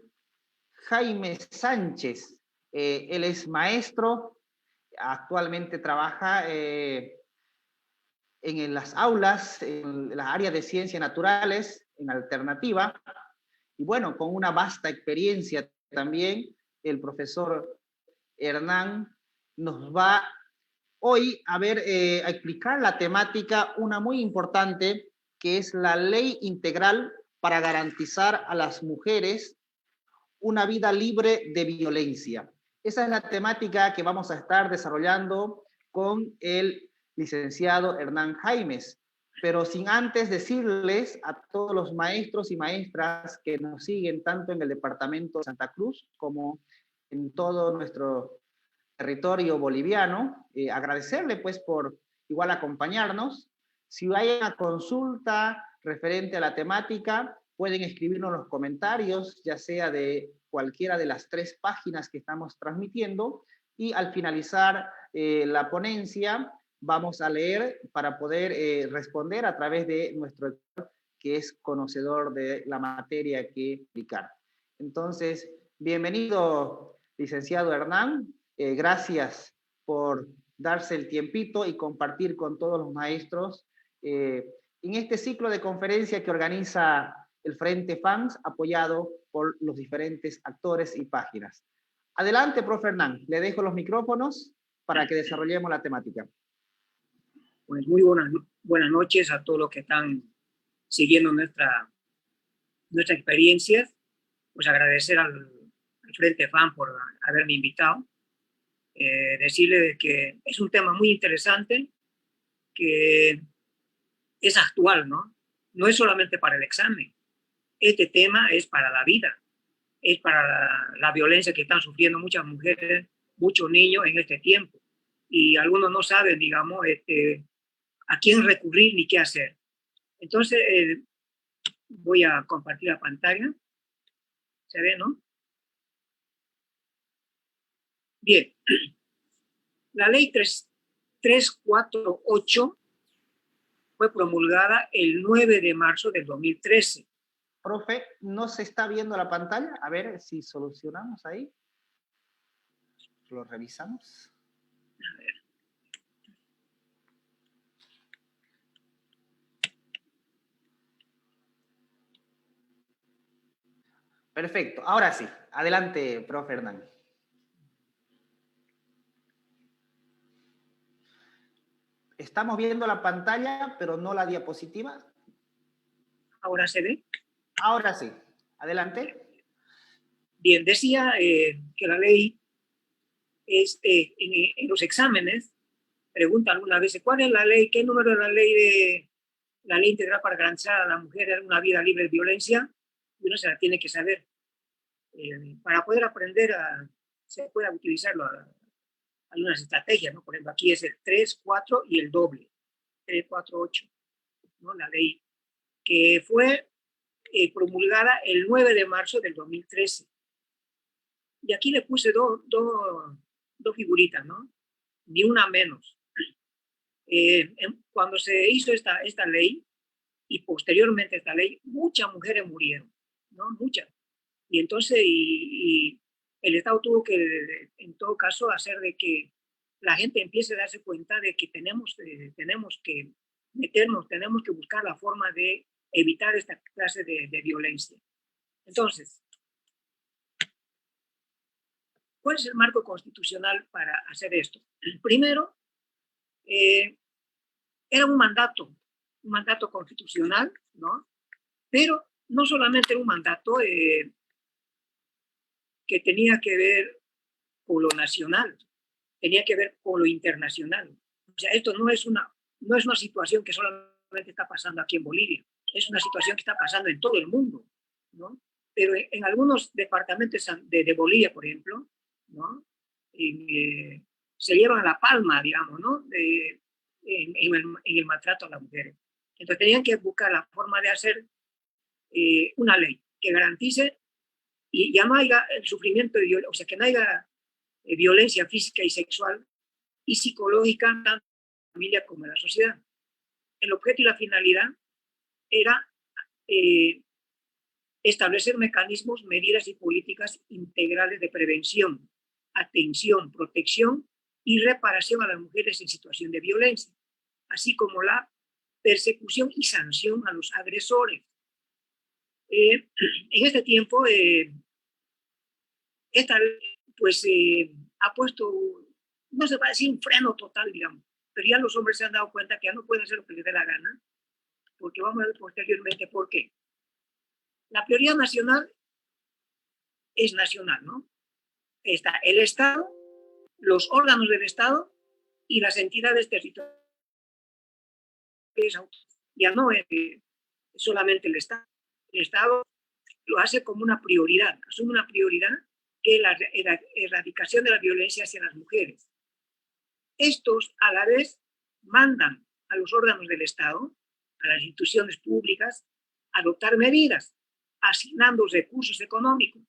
Jaime Sánchez. Él es maestro, actualmente trabaja en las aulas, en las áreas de ciencias naturales, en alternativa, y bueno, con una vasta experiencia también, el profesor Hernán nos va hoy a explicar la temática, una muy importante, que es la ley integral para garantizar a las mujeres una vida libre de violencia. Esa es la temática que vamos a estar desarrollando con el licenciado Hernán Jaimes, pero sin antes decirles a todos los maestros y maestras que nos siguen tanto en el departamento de Santa Cruz como en todo nuestro territorio boliviano, agradecerle pues por igual acompañarnos. Si hay una consulta referente a la temática, pueden escribirnos en los comentarios, ya sea de cualquiera de las 3 páginas que estamos transmitiendo, y al finalizar la ponencia vamos a leer para poder responder a través de nuestro equipo, que es conocedor de la materia que explicar. Entonces, bienvenido, licenciado Hernán. Gracias por darse el tiempito y compartir con todos los maestros en este ciclo de conferencia que organiza el Frente FANS, apoyado por los diferentes actores y páginas. Adelante, profe Hernán, le dejo los micrófonos para que desarrollemos la temática. Pues muy buenas noches a todos los que están siguiendo nuestra experiencia. Pues agradecer al Frente FAN por haberme invitado. Decirle que es un tema muy interesante, que es actual, ¿no? No es solamente para el examen. Este tema es para la vida, es para la violencia que están sufriendo muchas mujeres, muchos niños en este tiempo. Y algunos no saben, digamos, a quién recurrir ni qué hacer. Entonces, voy a compartir la pantalla. ¿Se ve, no? Bien. La ley 348 fue promulgada el 9 de marzo del 2013. Profe, ¿no se está viendo la pantalla? A ver si solucionamos ahí. Lo revisamos. A ver. Perfecto, ahora sí. Adelante, profe Hernán. Estamos viendo la pantalla, pero no la diapositiva. ¿Ahora se ve? Ahora sí. Adelante. Bien, decía que la ley, en los exámenes, preguntan algunas veces, ¿cuál es la ley? ¿Qué número de la ley integral para garantizar a la mujer una vida libre de violencia? Y uno se la tiene que saber. Para poder aprender a se pueda utilizar algunas estrategias, ¿no? Por ejemplo, aquí es el 3, 4 y el doble, 3, 4, 8, ¿no? La ley que fue promulgada el 9 de marzo del 2013. Y aquí le puse dos figuritas, ¿no? Ni una menos. Cuando se hizo esta ley, y posteriormente esta ley, muchas mujeres murieron, ¿no? Muchas. Y entonces, y el Estado tuvo que, en todo caso, hacer de que la gente empiece a darse cuenta de que tenemos que meternos, tenemos que buscar la forma de evitar esta clase de violencia. Entonces, ¿cuál es el marco constitucional para hacer esto? Primero, era un mandato constitucional, ¿no? Pero no solamente era un mandato que tenía que ver con lo nacional, tenía que ver con lo internacional. O sea, esto no es una situación que solamente está pasando aquí en Bolivia, es una situación que está pasando en todo el mundo, ¿no? Pero en algunos departamentos de Bolivia, por ejemplo, ¿no? Se llevan la palma, digamos, ¿no? En el maltrato a las mujeres. Entonces tenían que buscar la forma de hacer una ley que garantice y ya no haya el sufrimiento, o sea, que no haya violencia física y sexual y psicológica tanto en la familia como en la sociedad. El objeto y la finalidad era establecer mecanismos, medidas y políticas integrales de prevención, atención, protección y reparación a las mujeres en situación de violencia, así como la persecución y sanción a los agresores. En este tiempo, esta pues ha puesto, no se va a decir un freno total, digamos, pero ya los hombres se han dado cuenta que ya no pueden hacer lo que les dé la gana, porque vamos a ver posteriormente por qué. La prioridad nacional es nacional, ¿no? Está el Estado, los órganos del Estado y las entidades territoriales. Ya no es solamente el Estado. El Estado lo hace como una prioridad, asume una prioridad que es la erradicación de la violencia hacia las mujeres. Estos, a la vez, mandan a los órganos del Estado, a las instituciones públicas, a adoptar medidas, asignando recursos económicos,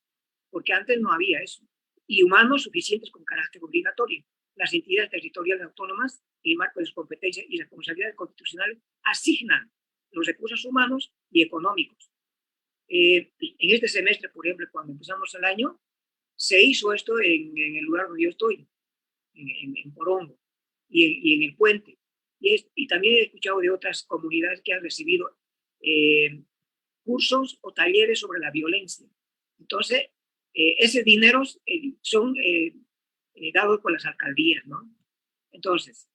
porque antes no había eso, y humanos suficientes con carácter obligatorio. Las entidades territoriales autónomas, en el marco de sus competencias y responsabilidades constitucionales, asignan los recursos humanos y económicos. En este semestre, por ejemplo, cuando empezamos el año, se hizo esto en el lugar donde yo estoy, en Porongo, y en el Puente. Y también he escuchado de otras comunidades que han recibido cursos o talleres sobre la violencia. Entonces, esos dineros son dados por las alcaldías, ¿no? Entonces,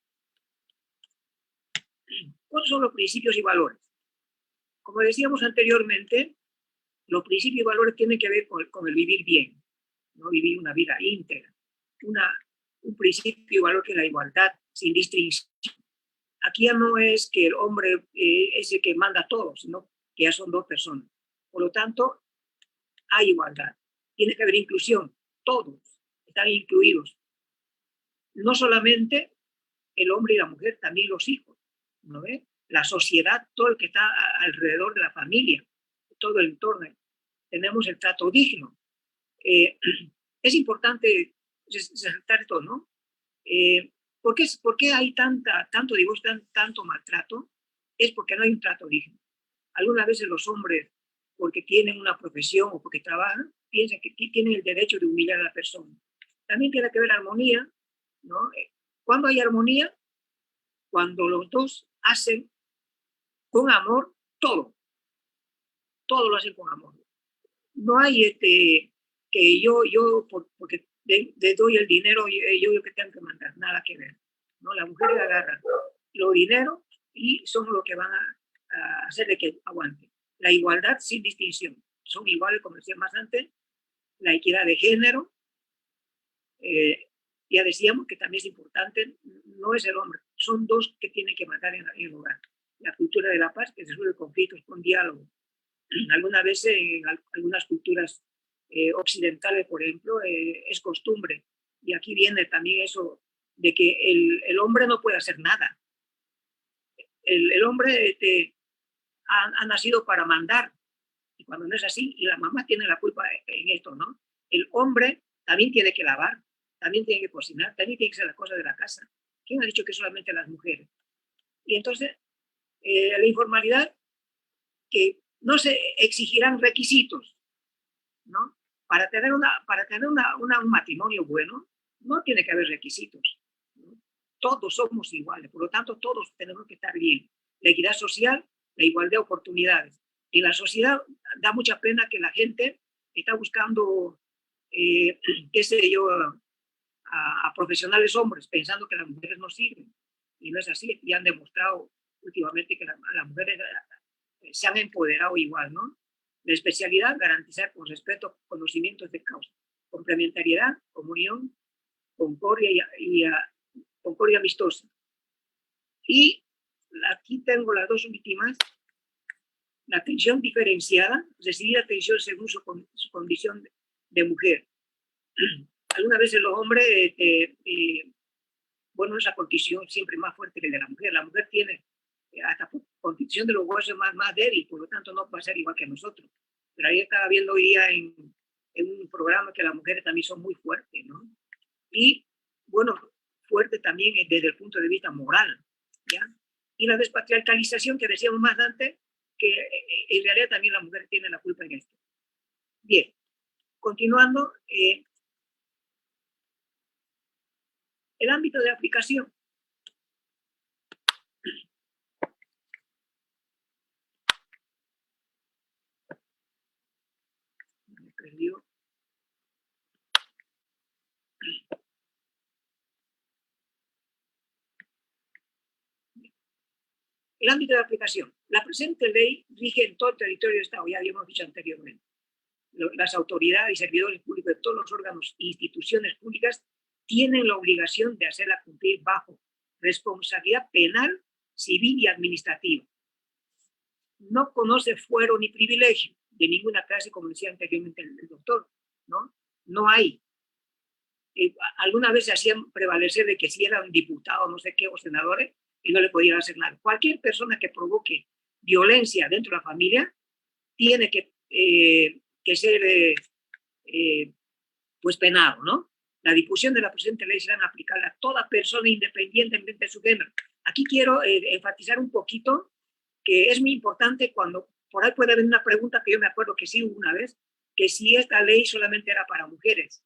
¿cuáles son los principios y valores? Como decíamos anteriormente, los principios y valores tienen que ver con el vivir bien, ¿no? Vivir una vida íntegra. Un principio y valor que es la igualdad, sin distinción. Aquí ya no es que el hombre es el que manda a todos, sino que ya son dos personas. Por lo tanto, hay igualdad. Tiene que haber inclusión. Todos están incluidos. No solamente el hombre y la mujer, también los hijos, ¿no ve? La sociedad, todo el que está alrededor de la familia, todo el entorno. Tenemos el trato digno. Es importante resaltar esto, ¿no? ¿Por qué hay tanto divorcio, tanto maltrato? Es porque no hay un trato digno. Algunas veces los hombres, porque tienen una profesión o porque trabajan, piensan que tienen el derecho de humillar a la persona. También tiene que haber armonía, ¿no? ¿Cuándo hay armonía? Cuando los dos hacen con amor todo. Todo lo hacen con amor. No hay que yo porque le doy el dinero, yo que tengo que mandar, nada que ver. ¿No? Las mujeres agarran los dinero y son los que van a hacer de que aguante. La igualdad sin distinción. Son iguales, como decía más antes, la equidad de género. Ya decíamos que también es importante, no es el hombre, son dos que tienen que mandar en el hogar. La cultura de la paz, que resuelve conflictos con diálogo. Algunas veces en algunas culturas occidentales, por ejemplo, es costumbre. Y aquí viene también eso de que el hombre no puede hacer nada. El hombre ha nacido para mandar, y cuando no es así, y la mamá tiene la culpa en esto, ¿no? El hombre también tiene que lavar, también tiene que cocinar, también tiene que hacer las cosas de la casa. ¿Quién ha dicho que solamente las mujeres? Y entonces, la informalidad, que no se exigirán requisitos, ¿no? Para tener un matrimonio bueno, no tiene que haber requisitos, ¿no? Todos somos iguales, por lo tanto, todos tenemos que estar bien. La equidad social, la igualdad de oportunidades. En la sociedad da mucha pena que la gente está buscando, qué sé yo, a profesionales hombres, pensando que las mujeres no sirven. Y no es así. Y han demostrado últimamente que las mujeres se han empoderado igual, ¿no? La especialidad, garantizar con respeto conocimientos de causa. Complementariedad, comunión, concordia concordia amistosa. Y aquí tengo las dos últimas. La atención diferenciada, recibir atención según su condición de mujer. Algunas veces los hombres, bueno, esa condición siempre más fuerte que la de la mujer. La mujer tiene hasta condición de los huesos más débil, por lo tanto no va a ser igual que nosotros. Pero ahí estaba viendo hoy día en un programa que las mujeres también son muy fuertes, ¿no? Y, bueno, fuerte también desde el punto de vista moral, ¿ya? Y la despatriarcalización que decíamos más antes, que en realidad también la mujer tiene la culpa en esto. Bien, continuando, el ámbito de aplicación. Me perdió. El ámbito de aplicación. La presente ley rige en todo el territorio del Estado, ya habíamos dicho anteriormente. Las autoridades y servidores públicos de todos los órganos e instituciones públicas tienen la obligación de hacerla cumplir bajo responsabilidad penal, civil y administrativa. No conoce fuero ni privilegio de ninguna clase, como decía anteriormente el doctor, ¿no? No hay. Alguna vez se hacían prevalecer de que si eran diputados, no sé qué, o senadores, y no le podían hacer nada. Cualquier persona que provoque violencia dentro de la familia tiene que ser pues penado, ¿no? La discusión de la presente ley será aplicable a toda persona independientemente de su género. Aquí quiero enfatizar un poquito que es muy importante cuando por ahí puede haber una pregunta que yo me acuerdo que sí hubo una vez, que si esta ley solamente era para mujeres.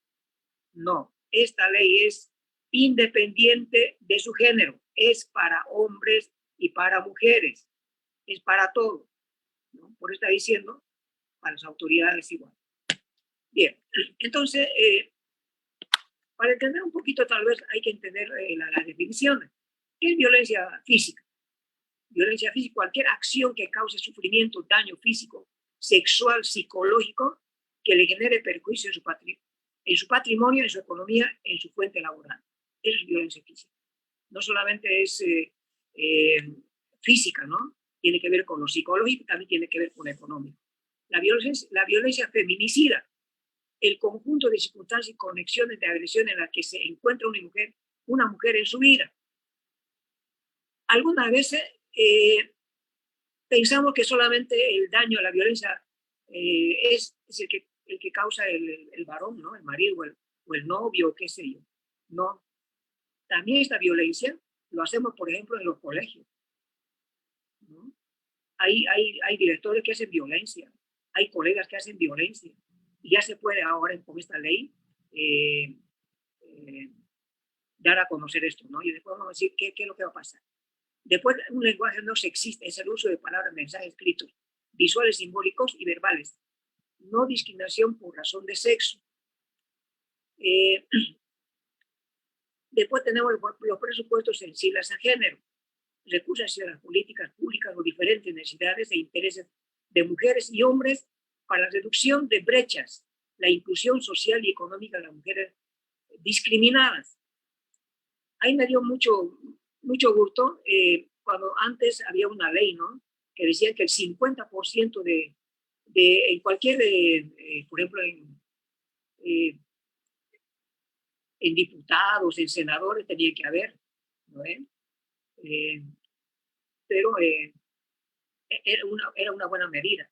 No, esta ley es independiente de su género, es para hombres y para mujeres, es para todos, ¿no? Por eso está diciendo, para las autoridades igual. Bien, entonces, para entender un poquito tal vez hay que entender las definiciones. ¿Qué es violencia física? Violencia física, cualquier acción que cause sufrimiento, daño físico, sexual, psicológico, que le genere perjuicio en su patrimonio, en su economía, en su fuente laboral. Eso es violencia física. No solamente es física, ¿no? Tiene que ver con lo psicológico, también tiene que ver con lo económico. La violencia feminicida, el conjunto de circunstancias y conexiones de agresión en la que se encuentra una mujer en su vida. Algunas veces pensamos que solamente el daño, la violencia es el que causa el varón, ¿no? El marido o el novio, qué sé yo. No. También esta violencia lo hacemos, por ejemplo, en los colegios, ¿no? Hay directores que hacen violencia, hay colegas que hacen violencia. Y ya se puede ahora con esta ley dar a conocer esto, ¿no? Y después vamos a decir qué es lo que va a pasar. Después, un lenguaje no sexista es el uso de palabras, mensajes escritos, visuales, simbólicos y verbales. No discriminación por razón de sexo. Después tenemos los presupuestos sensibles a género, recursos hacia las políticas públicas o diferentes necesidades e intereses de mujeres y hombres para la reducción de brechas, la inclusión social y económica de las mujeres discriminadas. Ahí me dio mucho gusto cuando antes había una ley, ¿no? Que decía que el 50% en cualquier, por ejemplo, en diputados, en senadores tenía que haber, ¿no? Pero era una buena medida,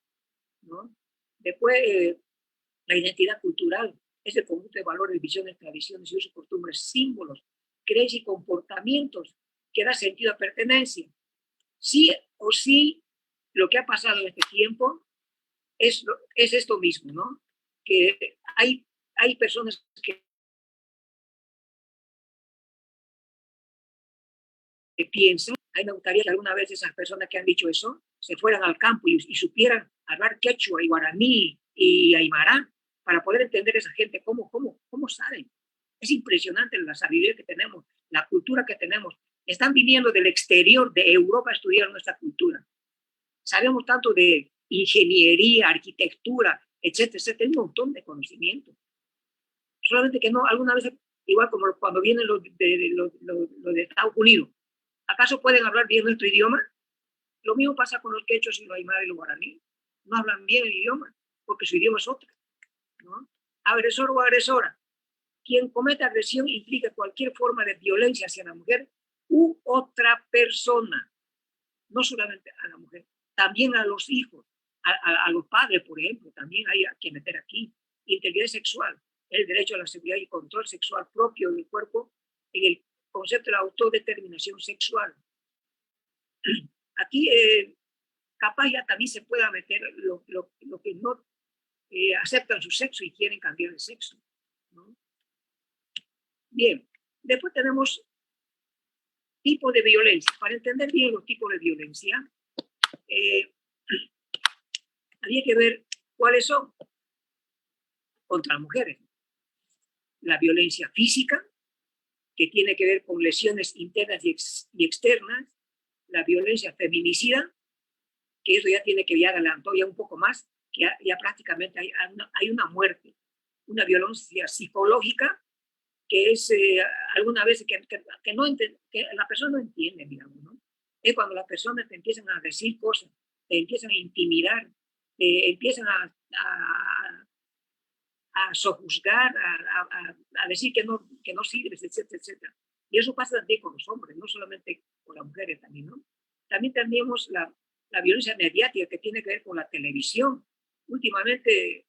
¿no? Después, la identidad cultural es el conjunto de valores, visiones, tradiciones, usos, costumbres, símbolos, creencias y comportamientos que da sentido a pertenencia. Sí o sí, lo que ha pasado en este tiempo es esto mismo, ¿no? Que hay personas que piensan, a mí me gustaría que alguna vez esas personas que han dicho eso se fueran al campo y supieran hablar quechua y guaraní y aymara para poder entender a esa gente cómo saben. Es impresionante la sabiduría que tenemos, la cultura que tenemos. Están viniendo del exterior, de Europa, a estudiar nuestra cultura. Sabemos tanto de ingeniería, arquitectura, etcétera, etcétera, un montón de conocimiento. Solamente que no, alguna vez, igual como cuando vienen los de Estados Unidos, ¿acaso pueden hablar bien nuestro idioma? Lo mismo pasa con los quechos y los aymara y los guaraní. No hablan bien el idioma, porque su idioma es otro, ¿no? Agresor o agresora. Quien comete agresión implica cualquier forma de violencia hacia la mujer u otra persona. No solamente a la mujer, también a los hijos, a los padres, por ejemplo, también hay que meter aquí. Integridad sexual, el derecho a la seguridad y control sexual propio del cuerpo en el concepto de la autodeterminación sexual. Aquí capaz ya también se pueda meter lo que no aceptan su sexo y quieren cambiar de sexo, ¿no? Bien, después tenemos tipos de violencia. Para entender bien los tipos de violencia, había que ver cuáles son contra las mujeres. La violencia física, que tiene que ver con lesiones internas y externas. La violencia feminicida, que eso ya tiene que ya adelantó ya un poco más, que ya prácticamente hay una muerte. Una violencia psicológica, que es alguna vez que la persona no entiende, digamos, ¿no? Es cuando las personas te empiezan a decir cosas, te empiezan a intimidar, te empiezan a sojuzgar, a decir que no sirves, etcétera, etcétera. Y eso pasa también con los hombres, no solamente con las mujeres también, ¿no? También tenemos la violencia mediática, que tiene que ver con la televisión. Últimamente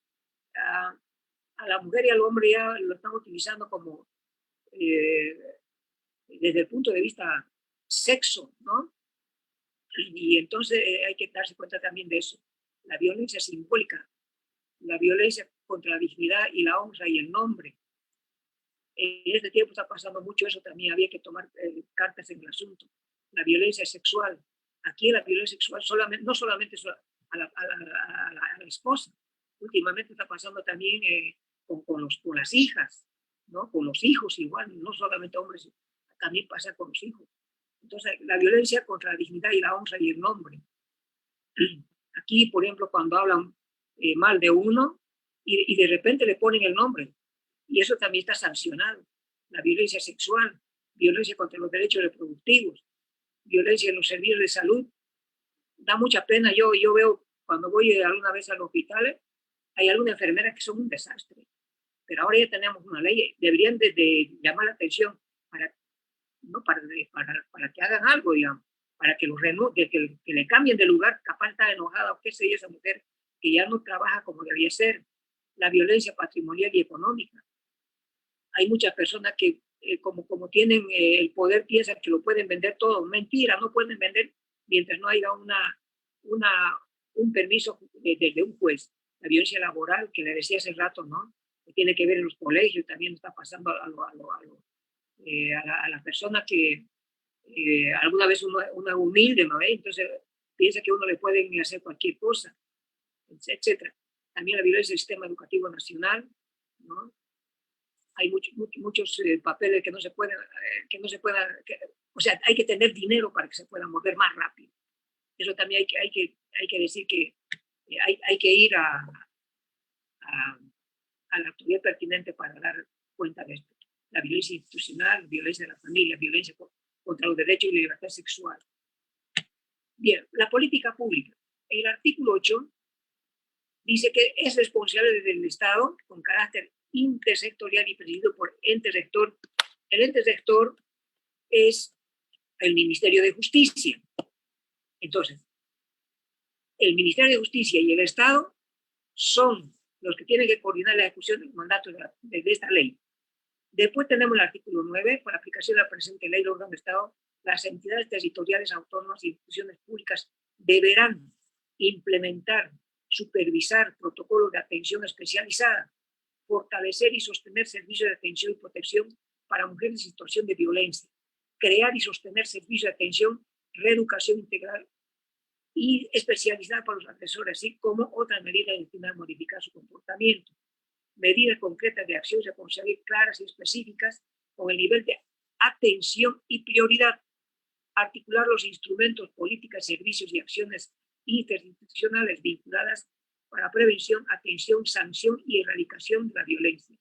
a la mujer y al hombre ya lo están utilizando como desde el punto de vista sexo, ¿no? Y entonces hay que darse cuenta también de eso. La violencia simbólica, la violencia contra la dignidad y la honra y el nombre. En este tiempo está pasando mucho eso también, había que tomar cartas en el asunto. La violencia sexual. Aquí la violencia sexual no solamente a la esposa, últimamente está pasando también con las hijas, ¿no? Con los hijos igual, no solamente hombres, también pasa con los hijos. Entonces, la violencia contra la dignidad y la honra y el nombre. Aquí, por ejemplo, cuando hablan mal de uno y de repente le ponen el nombre, y eso también está sancionado. La violencia sexual, violencia contra los derechos reproductivos, violencia en los servicios de salud. Da mucha pena, yo veo cuando voy alguna vez a los hospitales, hay algunas enfermeras que son un desastre, pero ahora ya tenemos una ley, deberían de llamar la atención para que hagan algo, digamos, para que le cambien de lugar, capaz está enojada o qué sé yo, esa mujer que ya no trabaja como debía ser. La violencia patrimonial y económica. Hay muchas personas que como tienen el poder piensan que lo pueden vender todo. Mentira, no pueden vender mientras no haya un permiso desde un juez. La violencia laboral, que le decía hace rato, ¿no? Que tiene que ver en los colegios, también está pasando a las personas que alguna vez una humilde, ¿no? Entonces piensa que uno le pueden hacer cualquier cosa, etcétera. También la violencia del sistema educativo nacional, ¿no? Hay muchos papeles que no se pueden, o sea, hay que tener dinero para que se puedan mover más rápido. Eso también hay que decir que hay que ir a la autoridad pertinente para dar cuenta de esto. La violencia institucional, violencia de la familia, violencia contra los derechos y la libertad sexual. Bien, la política pública. El artículo 8 dice que es responsable del Estado con carácter intersectorial y presidido por ente rector. El ente rector es el Ministerio de Justicia. Entonces, el Ministerio de Justicia y el Estado son los que tienen que coordinar la ejecución del mandato de esta ley. Después tenemos el artículo 9, por aplicación de la presente ley, el órgano de Estado, las entidades territoriales autónomas y instituciones públicas deberán implementar, supervisar protocolos de atención especializada, fortalecer y sostener servicios de atención y protección para mujeres en situación de violencia, crear y sostener servicios de atención, reeducación integral y especializada para los agresores, así como otras medidas destinadas a modificar su comportamiento. Medidas concretas de acción a conseguir claras y específicas con el nivel de atención y prioridad. Articular los instrumentos, políticas, servicios y acciones interinstitucionales vinculadas para prevención, atención, sanción y erradicación de la violencia.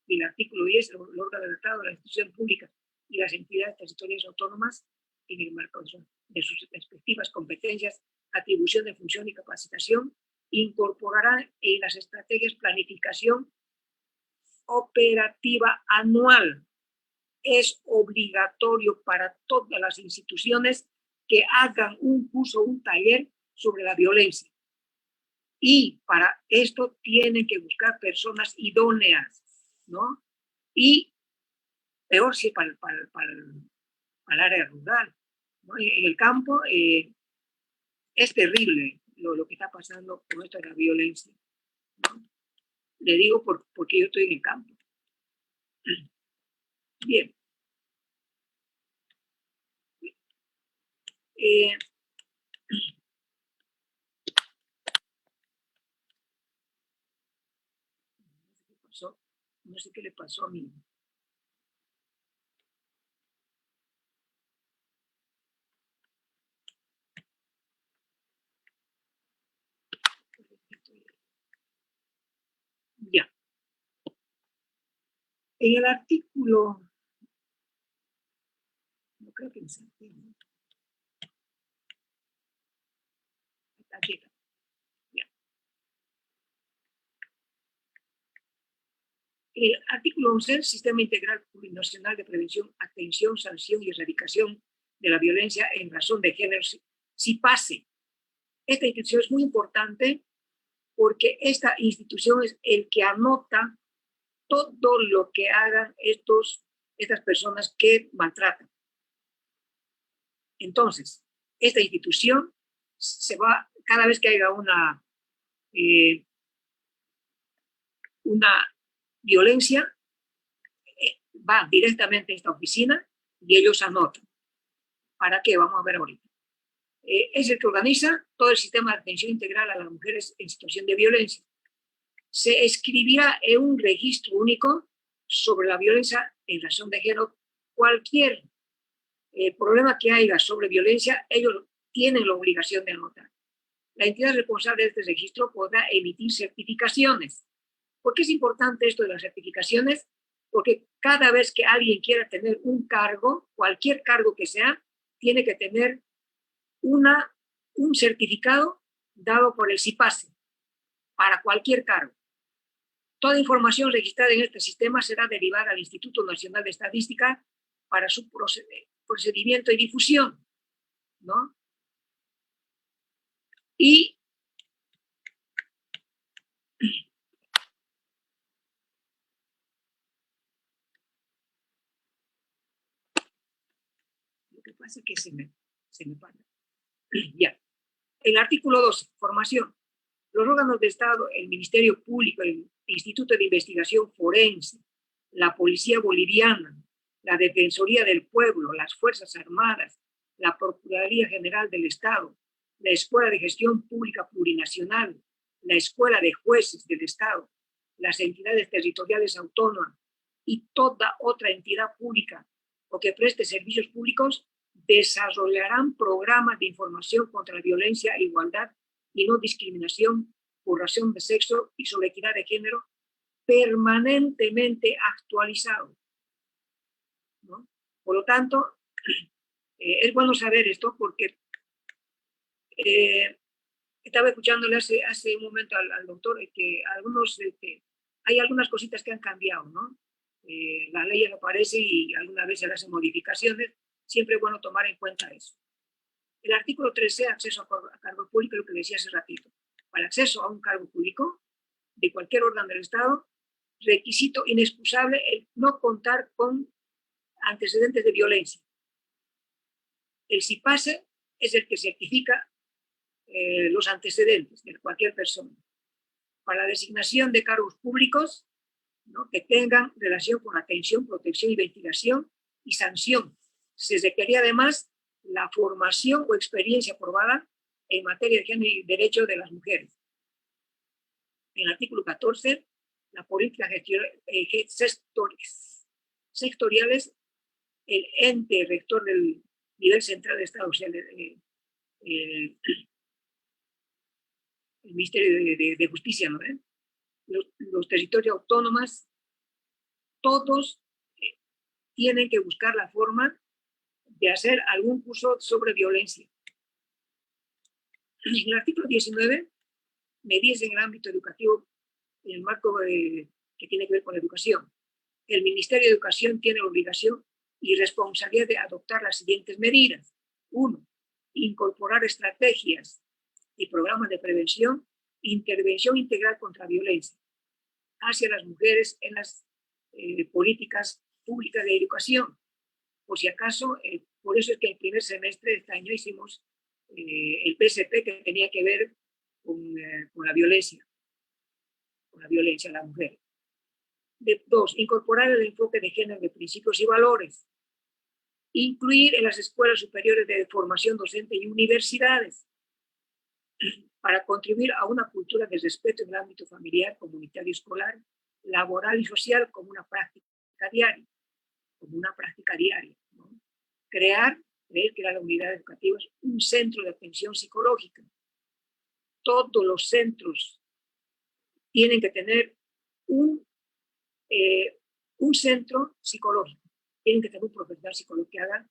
Y el artículo 10, el órgano del Estado, la institución pública y las entidades territoriales autónomas, en el marco de sus respectivas competencias, atribución de función y capacitación, incorporarán en las estrategias planificación operativa anual. Es obligatorio para todas las instituciones que hagan un curso, un taller sobre la violencia. Y para esto tienen que buscar personas idóneas, ¿no? Y peor si para el área rural, ¿no? En el campo es terrible lo que está pasando con esto de la violencia, ¿no? Le digo porque yo estoy en el campo. Bien. No sé qué le pasó a mí. Ya. En el artículo, no creo que me salté, ¿no? Aquí está. Ya. El artículo 11, Sistema Integral Plurinacional de Prevención, Atención, Sanción y Erradicación de la Violencia en razón de género, SIPACE. Esta institución es muy importante porque esta institución es el que anota todo lo que hagan estas personas que maltratan. Entonces, esta institución se va, cada vez que haya una violencia, va directamente a esta oficina y ellos anotan. ¿Para qué? Vamos a ver ahorita. Es el que organiza todo el sistema de atención integral a las mujeres en situación de violencia. Se escribirá en un registro único sobre la violencia en razón de género. Cualquier problema que haya sobre violencia, ellos tienen la obligación de anotar. La entidad responsable de este registro podrá emitir certificaciones. ¿Por qué es importante esto de las certificaciones? Porque cada vez que alguien quiera tener un cargo, cualquier cargo que sea, tiene que tener un certificado dado por el SIPACE para cualquier cargo. Toda información registrada en este sistema será derivada al Instituto Nacional de Estadística para su procedimiento y difusión, ¿no? Y lo que pasa es que se me para. Ya. El artículo 12, formación. Los órganos de Estado, el Ministerio Público, el Instituto de Investigación Forense, la Policía Boliviana, la Defensoría del Pueblo, las Fuerzas Armadas, la Procuraduría General del Estado, la Escuela de Gestión Pública Plurinacional, la Escuela de Jueces del Estado, las entidades territoriales autónomas y toda otra entidad pública o que preste servicios públicos desarrollarán programas de información contra la violencia e igualdad y no discriminación por razón de sexo y sobre equidad de género permanentemente actualizado, ¿no? Por lo tanto, es bueno saber esto porque estaba escuchándole hace un momento al doctor que algunos Hay algunas cositas que han cambiado, ¿no? La ley aparece y alguna vez se hacen modificaciones, siempre es bueno tomar en cuenta eso. El artículo 13, acceso a cargo público, lo que decía hace ratito. Para el acceso a un cargo público de cualquier órgano del Estado, requisito inexcusable el no contar con antecedentes de violencia. El CIPASE es el que certifica los antecedentes de cualquier persona. Para la designación de cargos públicos, ¿no?, que tengan relación con atención, protección, investigación y sanción. Se requería además la formación o experiencia aprobada en materia de género y derechos de las mujeres. En el artículo 14, la política sectoriales, el ente rector del nivel central de Estado, o sea, el Ministerio de Justicia, ¿no? Los territorios autónomos, todos tienen que buscar la forma de hacer algún curso sobre violencia. En el artículo 19, medidas en el ámbito educativo, en el marco que tiene que ver con la educación. El Ministerio de Educación tiene la obligación y responsabilidad de adoptar las siguientes medidas. 1. Incorporar estrategias y programas de prevención e intervención integral contra violencia hacia las mujeres en las políticas públicas de educación. Por si acaso, por eso es que el primer semestre de este año hicimos el PSP que tenía que ver con la violencia a la mujer. 2. Incorporar el enfoque de género de principios y valores. Incluir en las escuelas superiores de formación docente y universidades para contribuir a una cultura de respeto en el ámbito familiar, comunitario, escolar, laboral y social como una práctica diaria. ¿No? Crear la unidad educativa es un centro de atención psicológica. Todos los centros tienen que tener un centro psicológico. Tienen que tener un profesional psicólogo que haga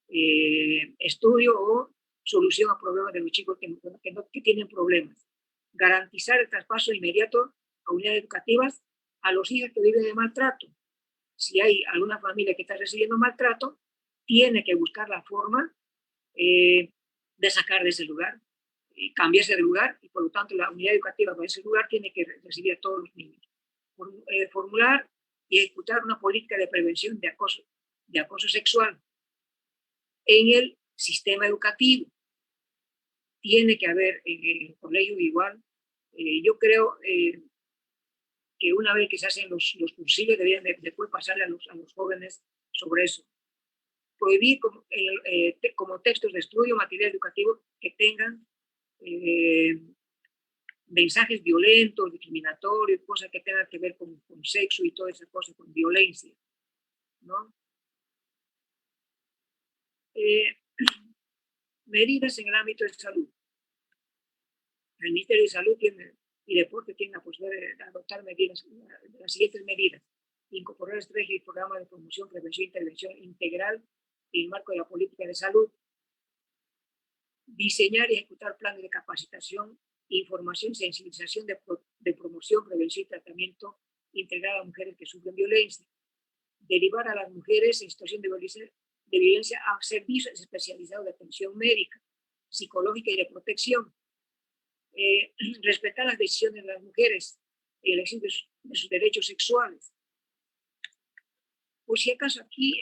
estudio o solución a problemas de los chicos que tienen problemas. Garantizar el traspaso inmediato a unidades educativas a los hijos que viven de maltrato. Si hay alguna familia que está recibiendo maltrato, tiene que buscar la forma de sacar de ese lugar, cambiarse de lugar, y por lo tanto la unidad educativa para ese lugar tiene que recibir a todos los niños. Formular y ejecutar una política de prevención de acoso sexual en el sistema educativo. Tiene que haber en el colegio igual. Yo creo que una vez que se hacen los cursillos deberían después pasarle a los jóvenes sobre eso. Prohibir como textos de estudio material educativo que tengan mensajes violentos, discriminatorios, cosas que tengan que ver con sexo y toda esa cosa, con violencia, ¿no? Medidas en el ámbito de salud. El Ministerio de Salud y Deporte tiene la posibilidad de adoptar medidas, las siguientes medidas: incorporar estrategias y programas de promoción, prevención e intervención integral en el marco de la política de salud, diseñar y ejecutar planes de capacitación, información y sensibilización de promoción, prevención y tratamiento integral a mujeres que sufren violencia, derivar a las mujeres en situación de violencia a servicios especializados de atención médica, psicológica y de protección, respetar las decisiones de las mujeres en elección de sus derechos sexuales. Por si acaso aquí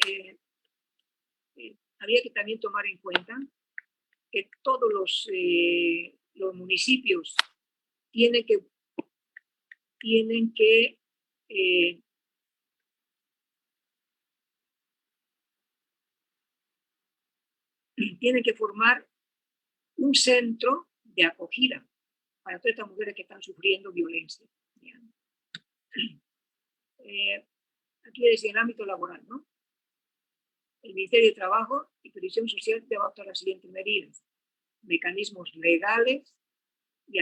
habría que también tomar en cuenta que todos los municipios tienen que formar un centro de acogida para todas estas mujeres que están sufriendo violencia. Aquí es en el ámbito laboral, ¿no? El Ministerio de Trabajo y Previsión Social debe adoptar las siguientes medidas: mecanismos legales y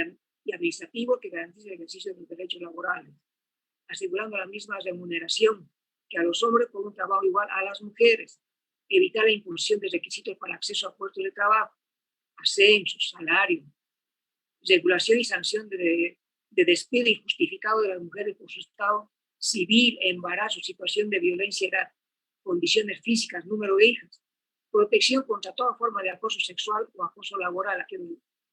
administrativos que garanticen el ejercicio de los derechos laborales, asegurando la misma remuneración que a los hombres por un trabajo igual a las mujeres, evitar la imposición de requisitos para acceso a puestos de trabajo, ascensos, salario, regulación y sanción de de despido injustificado de las mujeres por su estado civil, embarazo, situación de violencia, edad, condiciones físicas, número de hijas, protección contra toda forma de acoso sexual o acoso laboral, aquí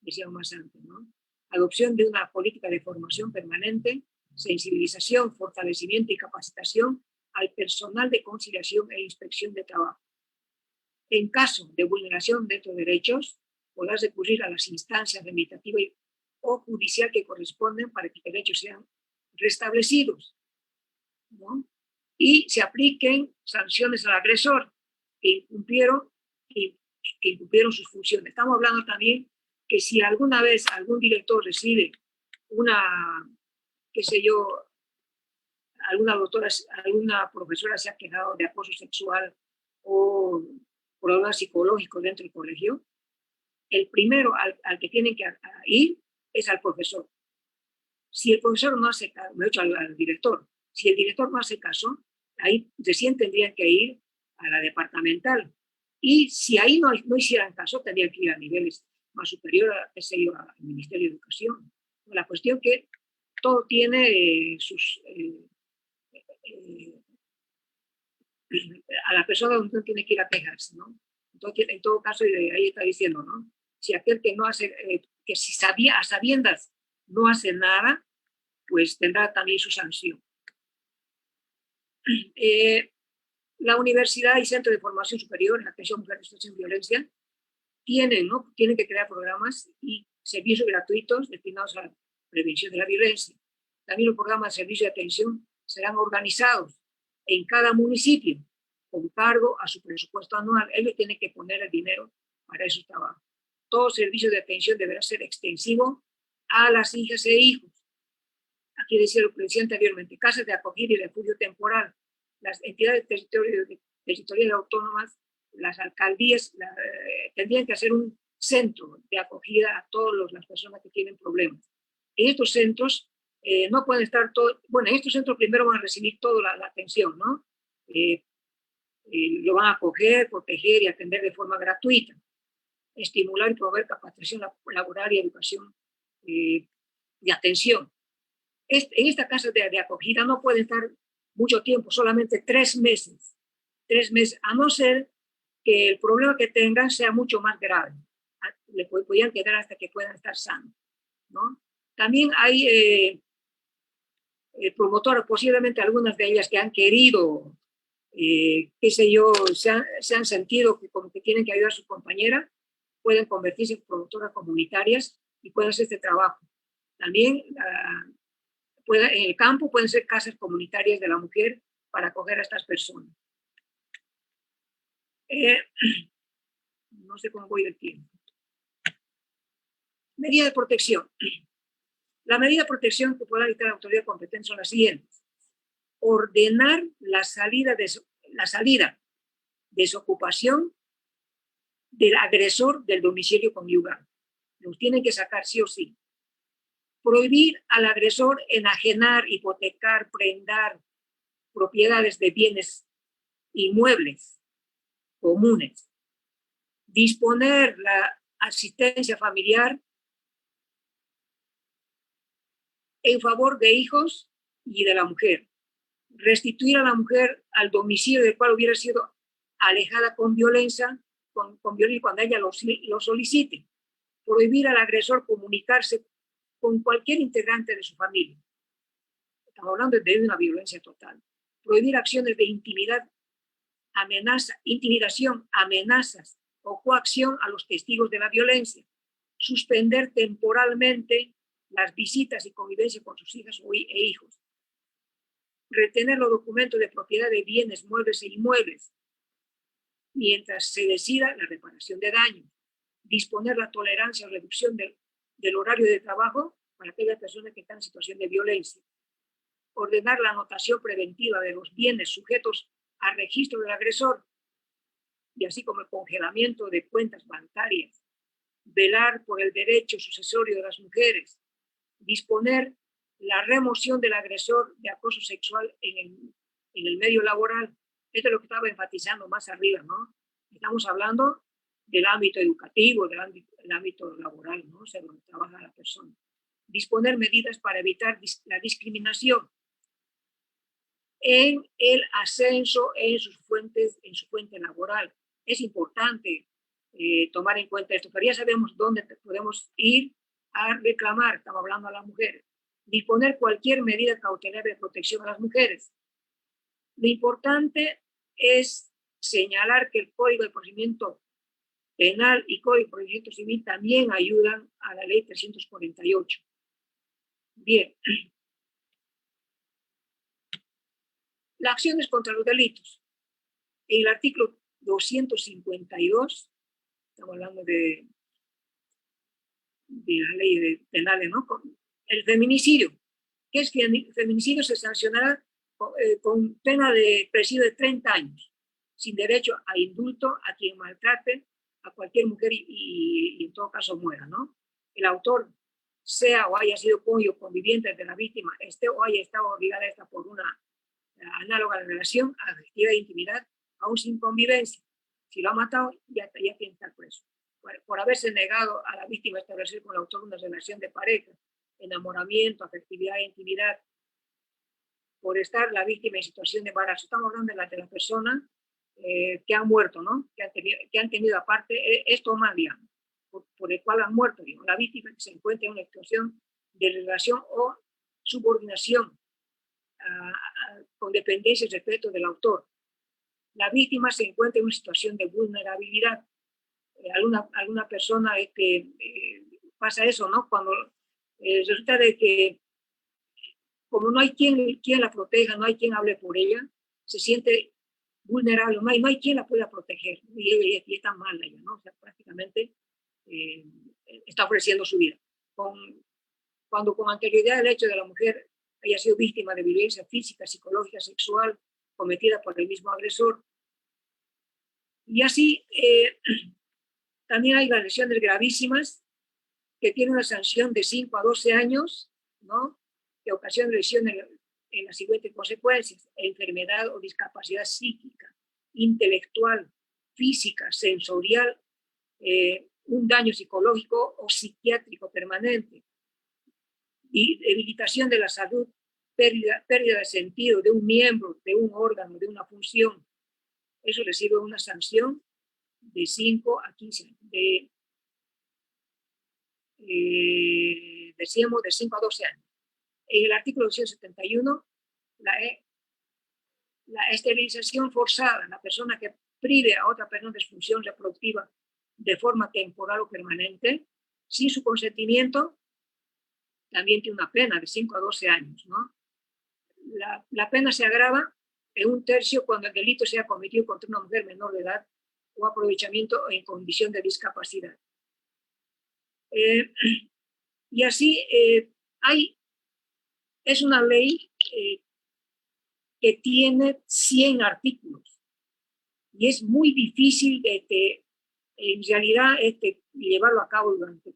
decíamos más antes, ¿no? Adopción de una política de formación permanente, sensibilización, fortalecimiento y capacitación al personal de conciliación e inspección de trabajo. En caso de vulneración de estos derechos, podrás recurrir a las instancias administrativas o judicial que corresponden para que los derechos sean restablecidos, ¿no? Y se apliquen sanciones al agresor que incumplieron sus funciones. Estamos hablando también que si alguna vez algún director recibe una, qué sé yo, alguna doctora, alguna profesora se ha quejado de acoso sexual o problemas psicológicos dentro del colegio, el primero al que tienen que ir es al profesor. Si el profesor no hace caso, de hecho al director, si el director no hace caso, ahí recién tendrían que ir a la departamental. Y si ahí no hicieran caso, tendrían que ir a niveles más superiores, al Ministerio de Educación. La cuestión que todo tiene a la persona donde uno tiene que ir a quejarse, ¿no? Entonces, en todo caso, ahí está diciendo, ¿no? Si aquel que no hace, que si sabía, a sabiendas no hace nada, pues tendrá también su sanción. La universidad y centro de formación superior en atención a mujeres en violencia tienen que crear programas y servicios gratuitos destinados a la prevención de la violencia. También los programas de servicio de atención serán organizados en cada municipio con cargo a su presupuesto anual. Ellos tienen que poner el dinero para esos trabajos. Todo servicio de atención deberá ser extensivo a las hijas e hijos. Aquí decía lo que decía anteriormente, casas de acogida y refugio temporal. Las entidades territoriales autónomas, las alcaldías, tendrían que hacer un centro de acogida a todas las personas que tienen problemas. En estos centros no pueden estar todos, bueno, en estos centros primero van a recibir toda la atención, ¿no? Lo van a acoger, proteger y atender de forma gratuita, estimular y promover capacitación laboral y educación de atención. En esta casa de acogida no pueden estar mucho tiempo, solamente 3 meses. 3 meses, a no ser que el problema que tengan sea mucho más grave. Le podrían quedar hasta que puedan estar sanos, ¿no? También hay promotoras, posiblemente algunas de ellas que han querido, qué sé yo, se han sentido que como que tienen que ayudar a su compañera, pueden convertirse en promotoras comunitarias y pueden hacer este trabajo. También en el campo pueden ser casas comunitarias de la mujer para acoger a estas personas. No sé cómo voy del tiempo. Medida de protección. La medida de protección que pueda dictar la autoridad competente son las siguientes. Ordenar la salida, desocupación del agresor del domicilio conyugal. Los tienen que sacar sí o sí. Prohibir al agresor enajenar, hipotecar, prendar propiedades de bienes inmuebles comunes. Disponer la asistencia familiar en favor de hijos y de la mujer. Restituir a la mujer al domicilio del cual hubiera sido alejada con violencia, con violencia cuando ella lo solicite. Prohibir al agresor comunicarse con cualquier integrante de su familia. Estamos hablando de una violencia total. Prohibir acciones de intimidación, amenazas o coacción a los testigos de la violencia. Suspender temporalmente las visitas y convivencia con sus hijas e hijos. Retener los documentos de propiedad de bienes, muebles e inmuebles, mientras se decida la reparación de daños. Disponer la tolerancia o reducción del horario de trabajo para aquellas personas que están en situación de violencia. Ordenar la anotación preventiva de los bienes sujetos al registro del agresor, y así como el congelamiento de cuentas bancarias. Velar por el derecho sucesorio de las mujeres. Disponer la remoción del agresor de acoso sexual en el medio laboral. Esto es lo que estaba enfatizando más arriba, ¿no? Estamos hablando del ámbito educativo, del ámbito laboral, ¿no? O sea, donde trabaja la persona. disponer medidas para evitar la discriminación en el ascenso en su fuente laboral. Es importante tomar en cuenta esto, pero ya sabemos dónde podemos ir a reclamar, estamos hablando a las mujeres. Disponer cualquier medida cautelar de protección a las mujeres. Lo importante es señalar que el Código de Procedimiento Penal y Código de Procedimiento Civil también ayudan a la Ley 348. Bien. Las acciones contra los delitos. En el artículo 252, estamos hablando de la ley penal, ¿no? El feminicidio. ¿Qué es feminicidio? Se sancionará con pena de presidio de 30 años, sin derecho a indulto a quien maltrate a cualquier mujer y en todo caso muera, ¿no? El autor sea o haya sido cónyuge o conviviente de la víctima, esté o haya estado obligada a esta por una análoga relación afectiva de intimidad, aún sin convivencia. Si lo ha matado, ya tiene que estar preso. Por haberse negado a la víctima establecer con el autor una relación de pareja, enamoramiento, afectividad e intimidad, por estar la víctima en situación de embarazo. Estamos hablando de la persona que han muerto, ¿no? Que han tenido aparte esto más, digamos, por el cual han muerto, digamos. La víctima que se encuentra en una situación de relación o subordinación con dependencia y respeto del autor. La víctima se encuentra en una situación de vulnerabilidad. Alguna persona pasa eso, ¿no? Cuando resulta de que como no hay quien la proteja, no hay quien hable por ella, se siente vulnerable, no hay quien la pueda proteger, y está mal ella, ¿no? O sea, prácticamente está ofreciendo su vida. Cuando con anterioridad el hecho de la mujer haya sido víctima de violencia física, psicológica, sexual, cometida por el mismo agresor. Y así, también hay las lesiones gravísimas que tienen una sanción de 5 a 12 años, ¿no? Que ocasionan lesiones en las siguientes consecuencias: enfermedad o discapacidad psíquica, intelectual, física, sensorial, un daño psicológico o psiquiátrico permanente, y debilitación de la salud, pérdida de sentido de un miembro, de un órgano, de una función. Eso recibe una sanción de 5 a 15 años, decíamos de 5 a 12 años. En el artículo 271, la esterilización forzada, la persona que prive a otra persona de su función reproductiva de forma temporal o permanente, sin su consentimiento, también tiene una pena de 5 a 12 años, ¿no? La pena se agrava en 1/3 cuando el delito sea cometido contra una mujer menor de edad o aprovechamiento en condición de discapacidad. Y así es una ley que tiene 100 artículos y es muy difícil en realidad llevarlo a cabo durante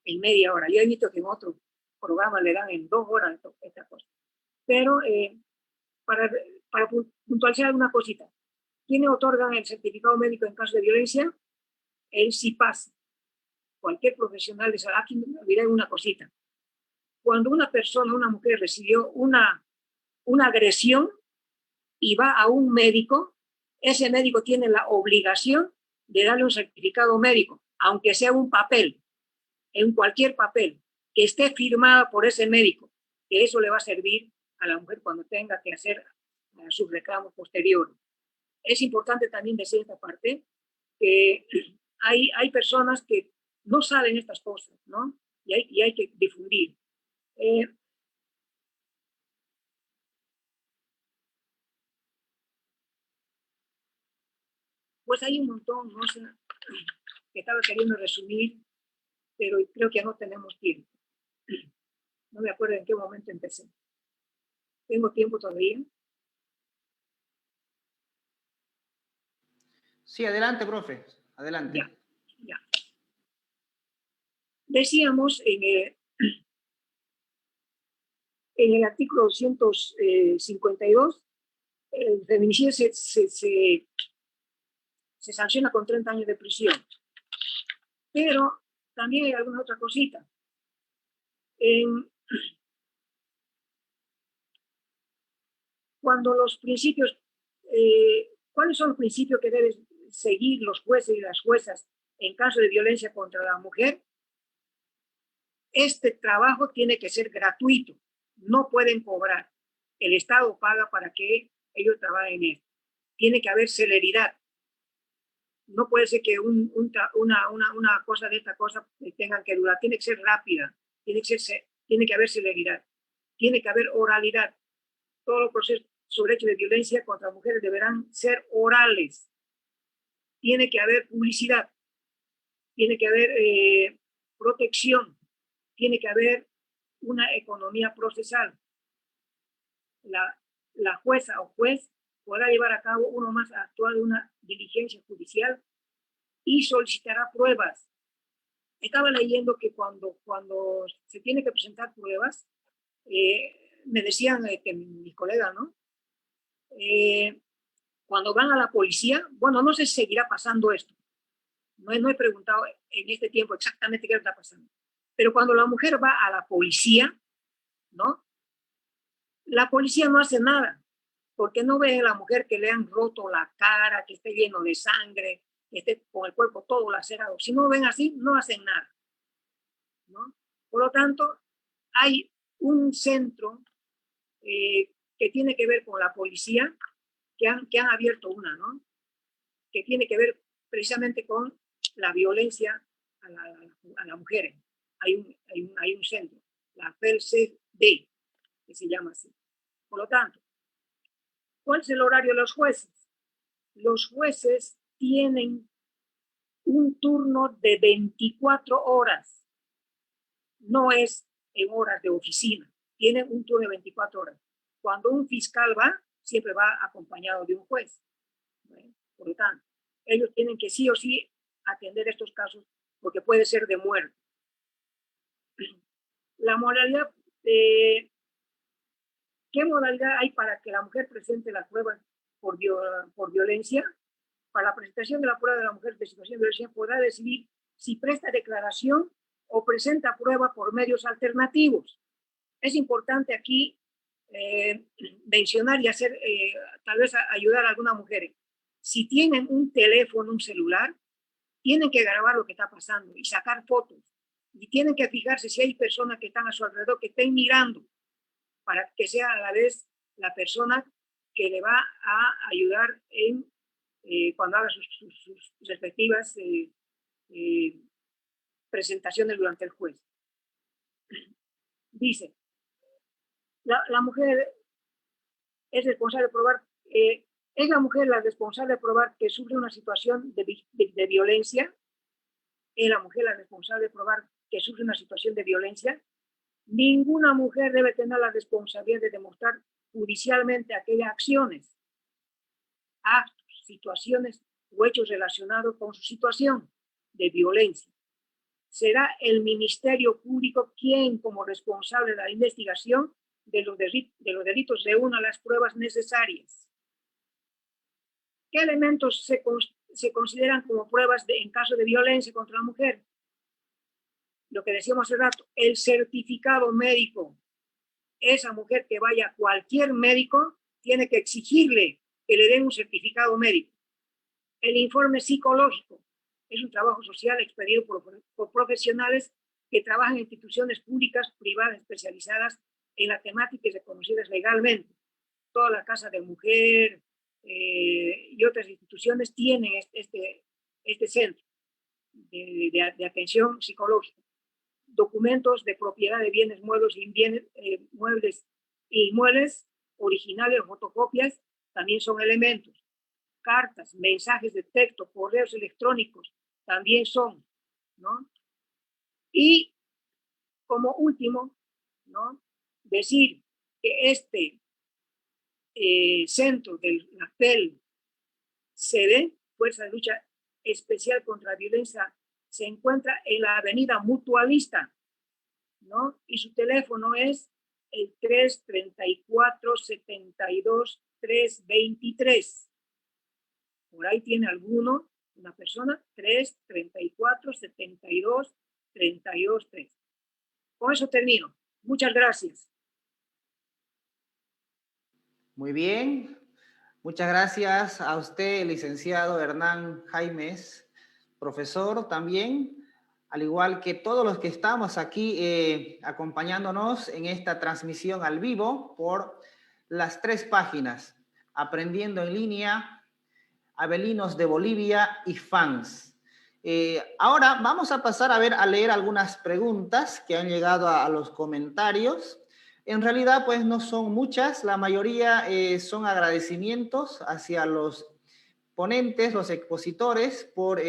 en media hora. Yo he visto que en otro programa le dan en 2 horas esta cosa. Pero para puntualizar alguna cosita, ¿quiénes otorgan el certificado médico en caso de violencia? El CIPAS. Cualquier profesional de salud. Aquí me olvidé una cosita. Cuando una persona, una mujer, recibió una agresión y va a un médico, ese médico tiene la obligación de darle un certificado médico, aunque sea un papel, en cualquier papel, que esté firmado por ese médico, que eso le va a servir a la mujer cuando tenga que hacer sus reclamos posteriores. Es importante también decir esta parte, que hay personas que no saben estas cosas, ¿no? Y hay que difundir. Pues hay un montón, no sé, que estaba queriendo resumir, pero creo que ya no tenemos tiempo. No me acuerdo en qué momento empecé. ¿Tengo tiempo todavía? Sí, adelante, profe. Adelante. Ya. Decíamos en el artículo 252, el feminicidio se sanciona con 30 años de prisión. Pero también hay alguna otra cosita. Cuando los principios, ¿cuáles son los principios que deben seguir los jueces y las juezas en caso de violencia contra la mujer? Este trabajo tiene que ser gratuito, no pueden cobrar. El Estado paga para que ellos trabajen en esto. Tiene que haber celeridad. No puede ser que una cosa de esta cosa tengan que durar. Tiene que ser rápida, tiene que haber celeridad, tiene que haber oralidad. Todos los procesos sobre hechos de violencia contra mujeres deberán ser orales. Tiene que haber publicidad, tiene que haber protección, tiene que haber una economía procesal. La jueza o juez podrá llevar a cabo uno más actual de una diligencia judicial y solicitará pruebas. Estaba leyendo que cuando se tiene que presentar pruebas, me decían que mis colegas, ¿no? Cuando van a la policía, bueno, no sé si seguirá pasando esto. No he preguntado en este tiempo exactamente qué está pasando. Pero cuando la mujer va a la policía, ¿no? La policía no hace nada, porque no ve a la mujer que le han roto la cara, que esté lleno de sangre, que esté con el cuerpo todo lacerado. Si no ven así, no hacen nada, ¿no? Por lo tanto, hay un centro que tiene que ver con la policía, que han abierto una, ¿no? Que tiene que ver precisamente con la violencia a las mujeres. Hay un centro, la PLCD, que se llama así. Por lo tanto, ¿cuál es el horario de los jueces? Los jueces tienen un turno de 24 horas. No es en horas de oficina. Tienen un turno de 24 horas. Cuando un fiscal va, siempre va acompañado de un juez. Por lo tanto, ellos tienen que sí o sí atender estos casos porque puede ser de muerte. La modalidad, ¿qué modalidad hay para que la mujer presente las pruebas por violencia? Para la presentación de la prueba de la mujer de situación de violencia podrá decidir si presta declaración o presenta prueba por medios alternativos. Es importante aquí mencionar y hacer, tal vez ayudar a algunas mujeres. Si tienen un teléfono, un celular, tienen que grabar lo que está pasando y sacar fotos. Y tienen que fijarse si hay personas que están a su alrededor que estén mirando para que sea a la vez la persona que le va a ayudar en cuando haga sus respectivas presentaciones durante el juez. Dice, la mujer es responsable de probar, es la mujer la responsable de probar que sufre una situación de violencia, es la mujer la responsable de probar que sufre una situación de violencia. Ninguna mujer debe tener la responsabilidad de demostrar judicialmente aquellas acciones, actos, situaciones o hechos relacionados con su situación de violencia. Será el Ministerio Público quien, como responsable de la investigación de los delitos, reúna las pruebas necesarias. ¿Qué elementos se consideran como pruebas en caso de violencia contra la mujer? Lo que decíamos hace rato, el certificado médico. Esa mujer que vaya a cualquier médico tiene que exigirle que le den un certificado médico. El informe psicológico es un trabajo social expedido por profesionales que trabajan en instituciones públicas, privadas, especializadas en las temáticas reconocidas legalmente. Todas las casas de mujer y otras instituciones tienen este centro de atención psicológica. Documentos de propiedad de bienes muebles y inmuebles originales o fotocopias también son elementos. Cartas, mensajes de texto, correos electrónicos también son, ¿no? Y como último, ¿no? Decir que este centro de la PEL-CD, Fuerza de Lucha Especial contra la Violencia, se encuentra en la avenida Mutualista, ¿no? Y su teléfono es el 334-72-323. Por ahí tiene una persona, 334-72-323. Con eso termino. Muchas gracias. Muy bien. Muchas gracias a usted, licenciado Hernán Jaimes, profesor también, al igual que todos los que estamos aquí acompañándonos en esta transmisión al vivo por las 3 páginas, Aprendiendo en Línea, Abelinos de Bolivia y FANS. Ahora vamos a pasar a leer algunas preguntas que han llegado a los comentarios. En realidad, pues no son muchas, la mayoría son agradecimientos hacia los ponentes, los expositores, por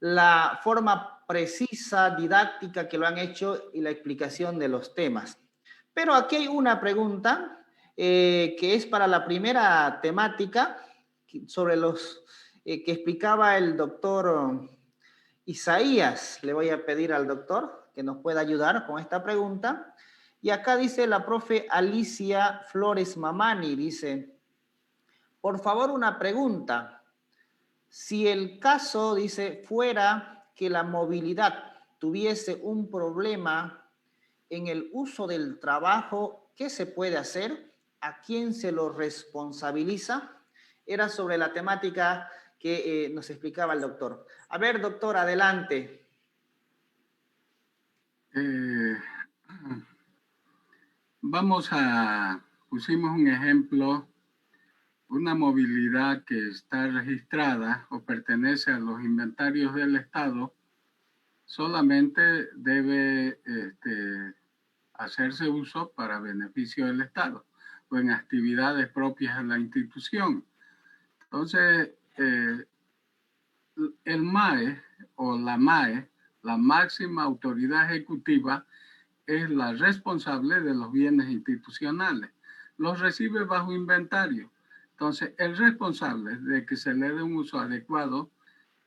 la forma precisa, didáctica que lo han hecho y la explicación de los temas. Pero aquí hay una pregunta que es para la primera temática sobre los que explicaba el doctor Isaías. Le voy a pedir al doctor que nos pueda ayudar con esta pregunta. Y acá dice la profe Alicia Flores Mamani, dice, por favor, una pregunta. Si el caso, dice, fuera que la movilidad tuviese un problema en el uso del trabajo, ¿qué se puede hacer? ¿A quién se lo responsabiliza? Era sobre la temática que nos explicaba el doctor. A ver, doctor, adelante. Pusimos un ejemplo, una movilidad que está registrada o pertenece a los inventarios del Estado, solamente debe hacerse uso para beneficio del Estado o en actividades propias de la institución. Entonces, el MAE o la MAE, la máxima autoridad ejecutiva, es la responsable de los bienes institucionales. Los recibe bajo inventario. Entonces, el responsable de que se le dé un uso adecuado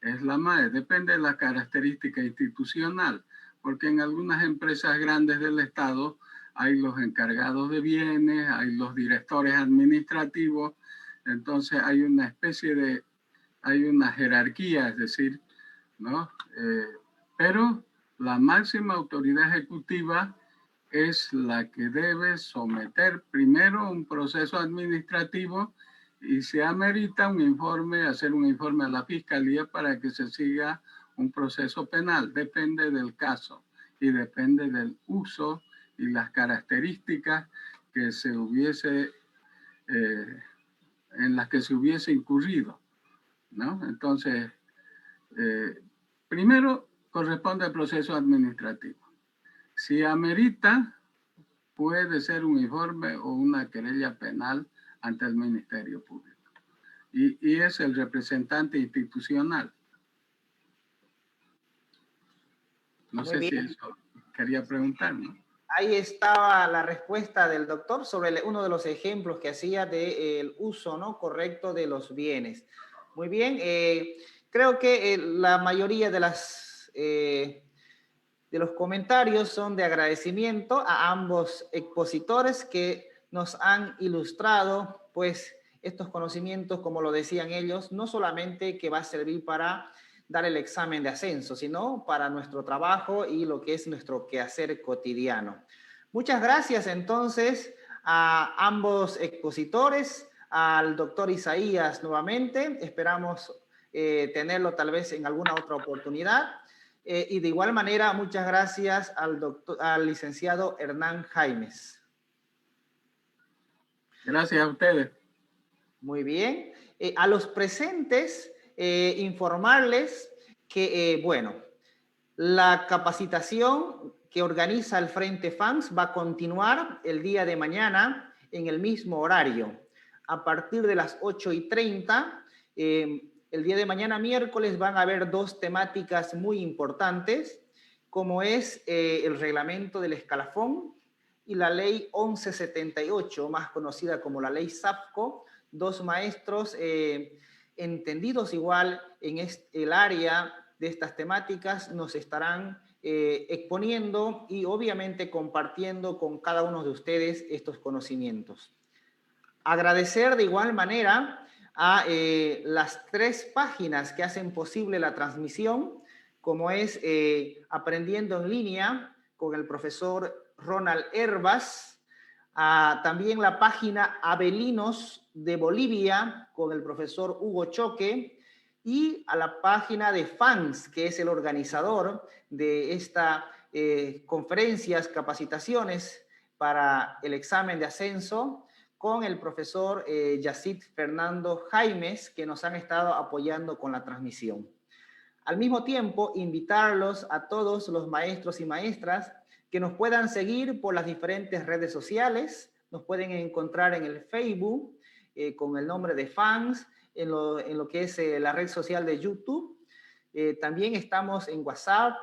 es la MAE. Depende de la característica institucional, porque en algunas empresas grandes del Estado hay los encargados de bienes, hay los directores administrativos, entonces hay una especie de, hay una jerarquía, es decir, ¿no? Pero la máxima autoridad ejecutiva es la que debe someter primero un proceso administrativo y se amerita un informe, hacer un informe a la Fiscalía para que se siga un proceso penal. Depende del caso y depende del uso y las características que se hubiese, en las que se hubiese incurrido, ¿no? Entonces, primero corresponde al proceso administrativo. Si amerita, puede ser un informe o una querella penal ante el Ministerio Público. Y es el representante institucional. No Muy sé bien. si eso quería preguntar, ¿no? Ahí estaba la respuesta del doctor sobre uno de los ejemplos que hacía del uso, ¿no?, correcto de los bienes. Muy bien. Creo que la mayoría de los comentarios son de agradecimiento a ambos expositores que nos han ilustrado, pues, estos conocimientos, como lo decían ellos, no solamente que va a servir para dar el examen de ascenso, sino para nuestro trabajo y lo que es nuestro quehacer cotidiano. Muchas gracias entonces a ambos expositores, al doctor Isaías nuevamente, esperamos tenerlo tal vez en alguna otra oportunidad. Y de igual manera, muchas gracias al licenciado Hernán Jaimes. Gracias a ustedes. Muy bien. A los presentes, informarles que, bueno, la capacitación que organiza el Frente FANS va a continuar el día de mañana en el mismo horario. A partir de las 8:30, el día de mañana, miércoles, van a haber 2 temáticas muy importantes, como es el reglamento del escalafón y la ley 1178, más conocida como la ley SAPCO. 2 maestros entendidos igual en el área de estas temáticas nos estarán exponiendo y obviamente compartiendo con cada uno de ustedes estos conocimientos. Agradecer de igual manera a las 3 páginas que hacen posible la transmisión, como es Aprendiendo en Línea, con el profesor Ronald Hervas, también la página Abelinos de Bolivia con el profesor Hugo Choque, y a la página de FANS, que es el organizador de estas conferencias, capacitaciones para el examen de ascenso, con el profesor Yacid Fernando Jaimes, que nos han estado apoyando con la transmisión. Al mismo tiempo, invitarlos a todos los maestros y maestras que nos puedan seguir por las diferentes redes sociales. Nos pueden encontrar en el Facebook con el nombre de FANS, en lo que es la red social de YouTube. También estamos en WhatsApp,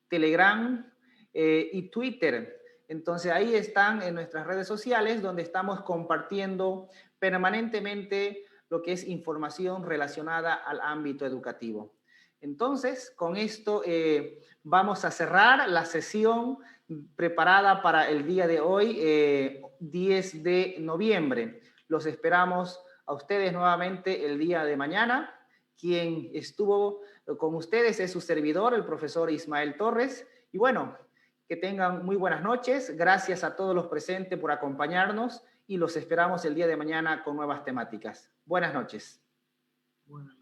Telegram y Twitter. Entonces ahí están en nuestras redes sociales donde estamos compartiendo permanentemente lo que es información relacionada al ámbito educativo. Entonces, con esto vamos a cerrar la sesión preparada para el día de hoy, 10 de noviembre. Los esperamos a ustedes nuevamente el día de mañana. Quien estuvo con ustedes es su servidor, el profesor Ismael Torres. Y bueno, que tengan muy buenas noches. Gracias a todos los presentes por acompañarnos y los esperamos el día de mañana con nuevas temáticas. Buenas noches. Bueno.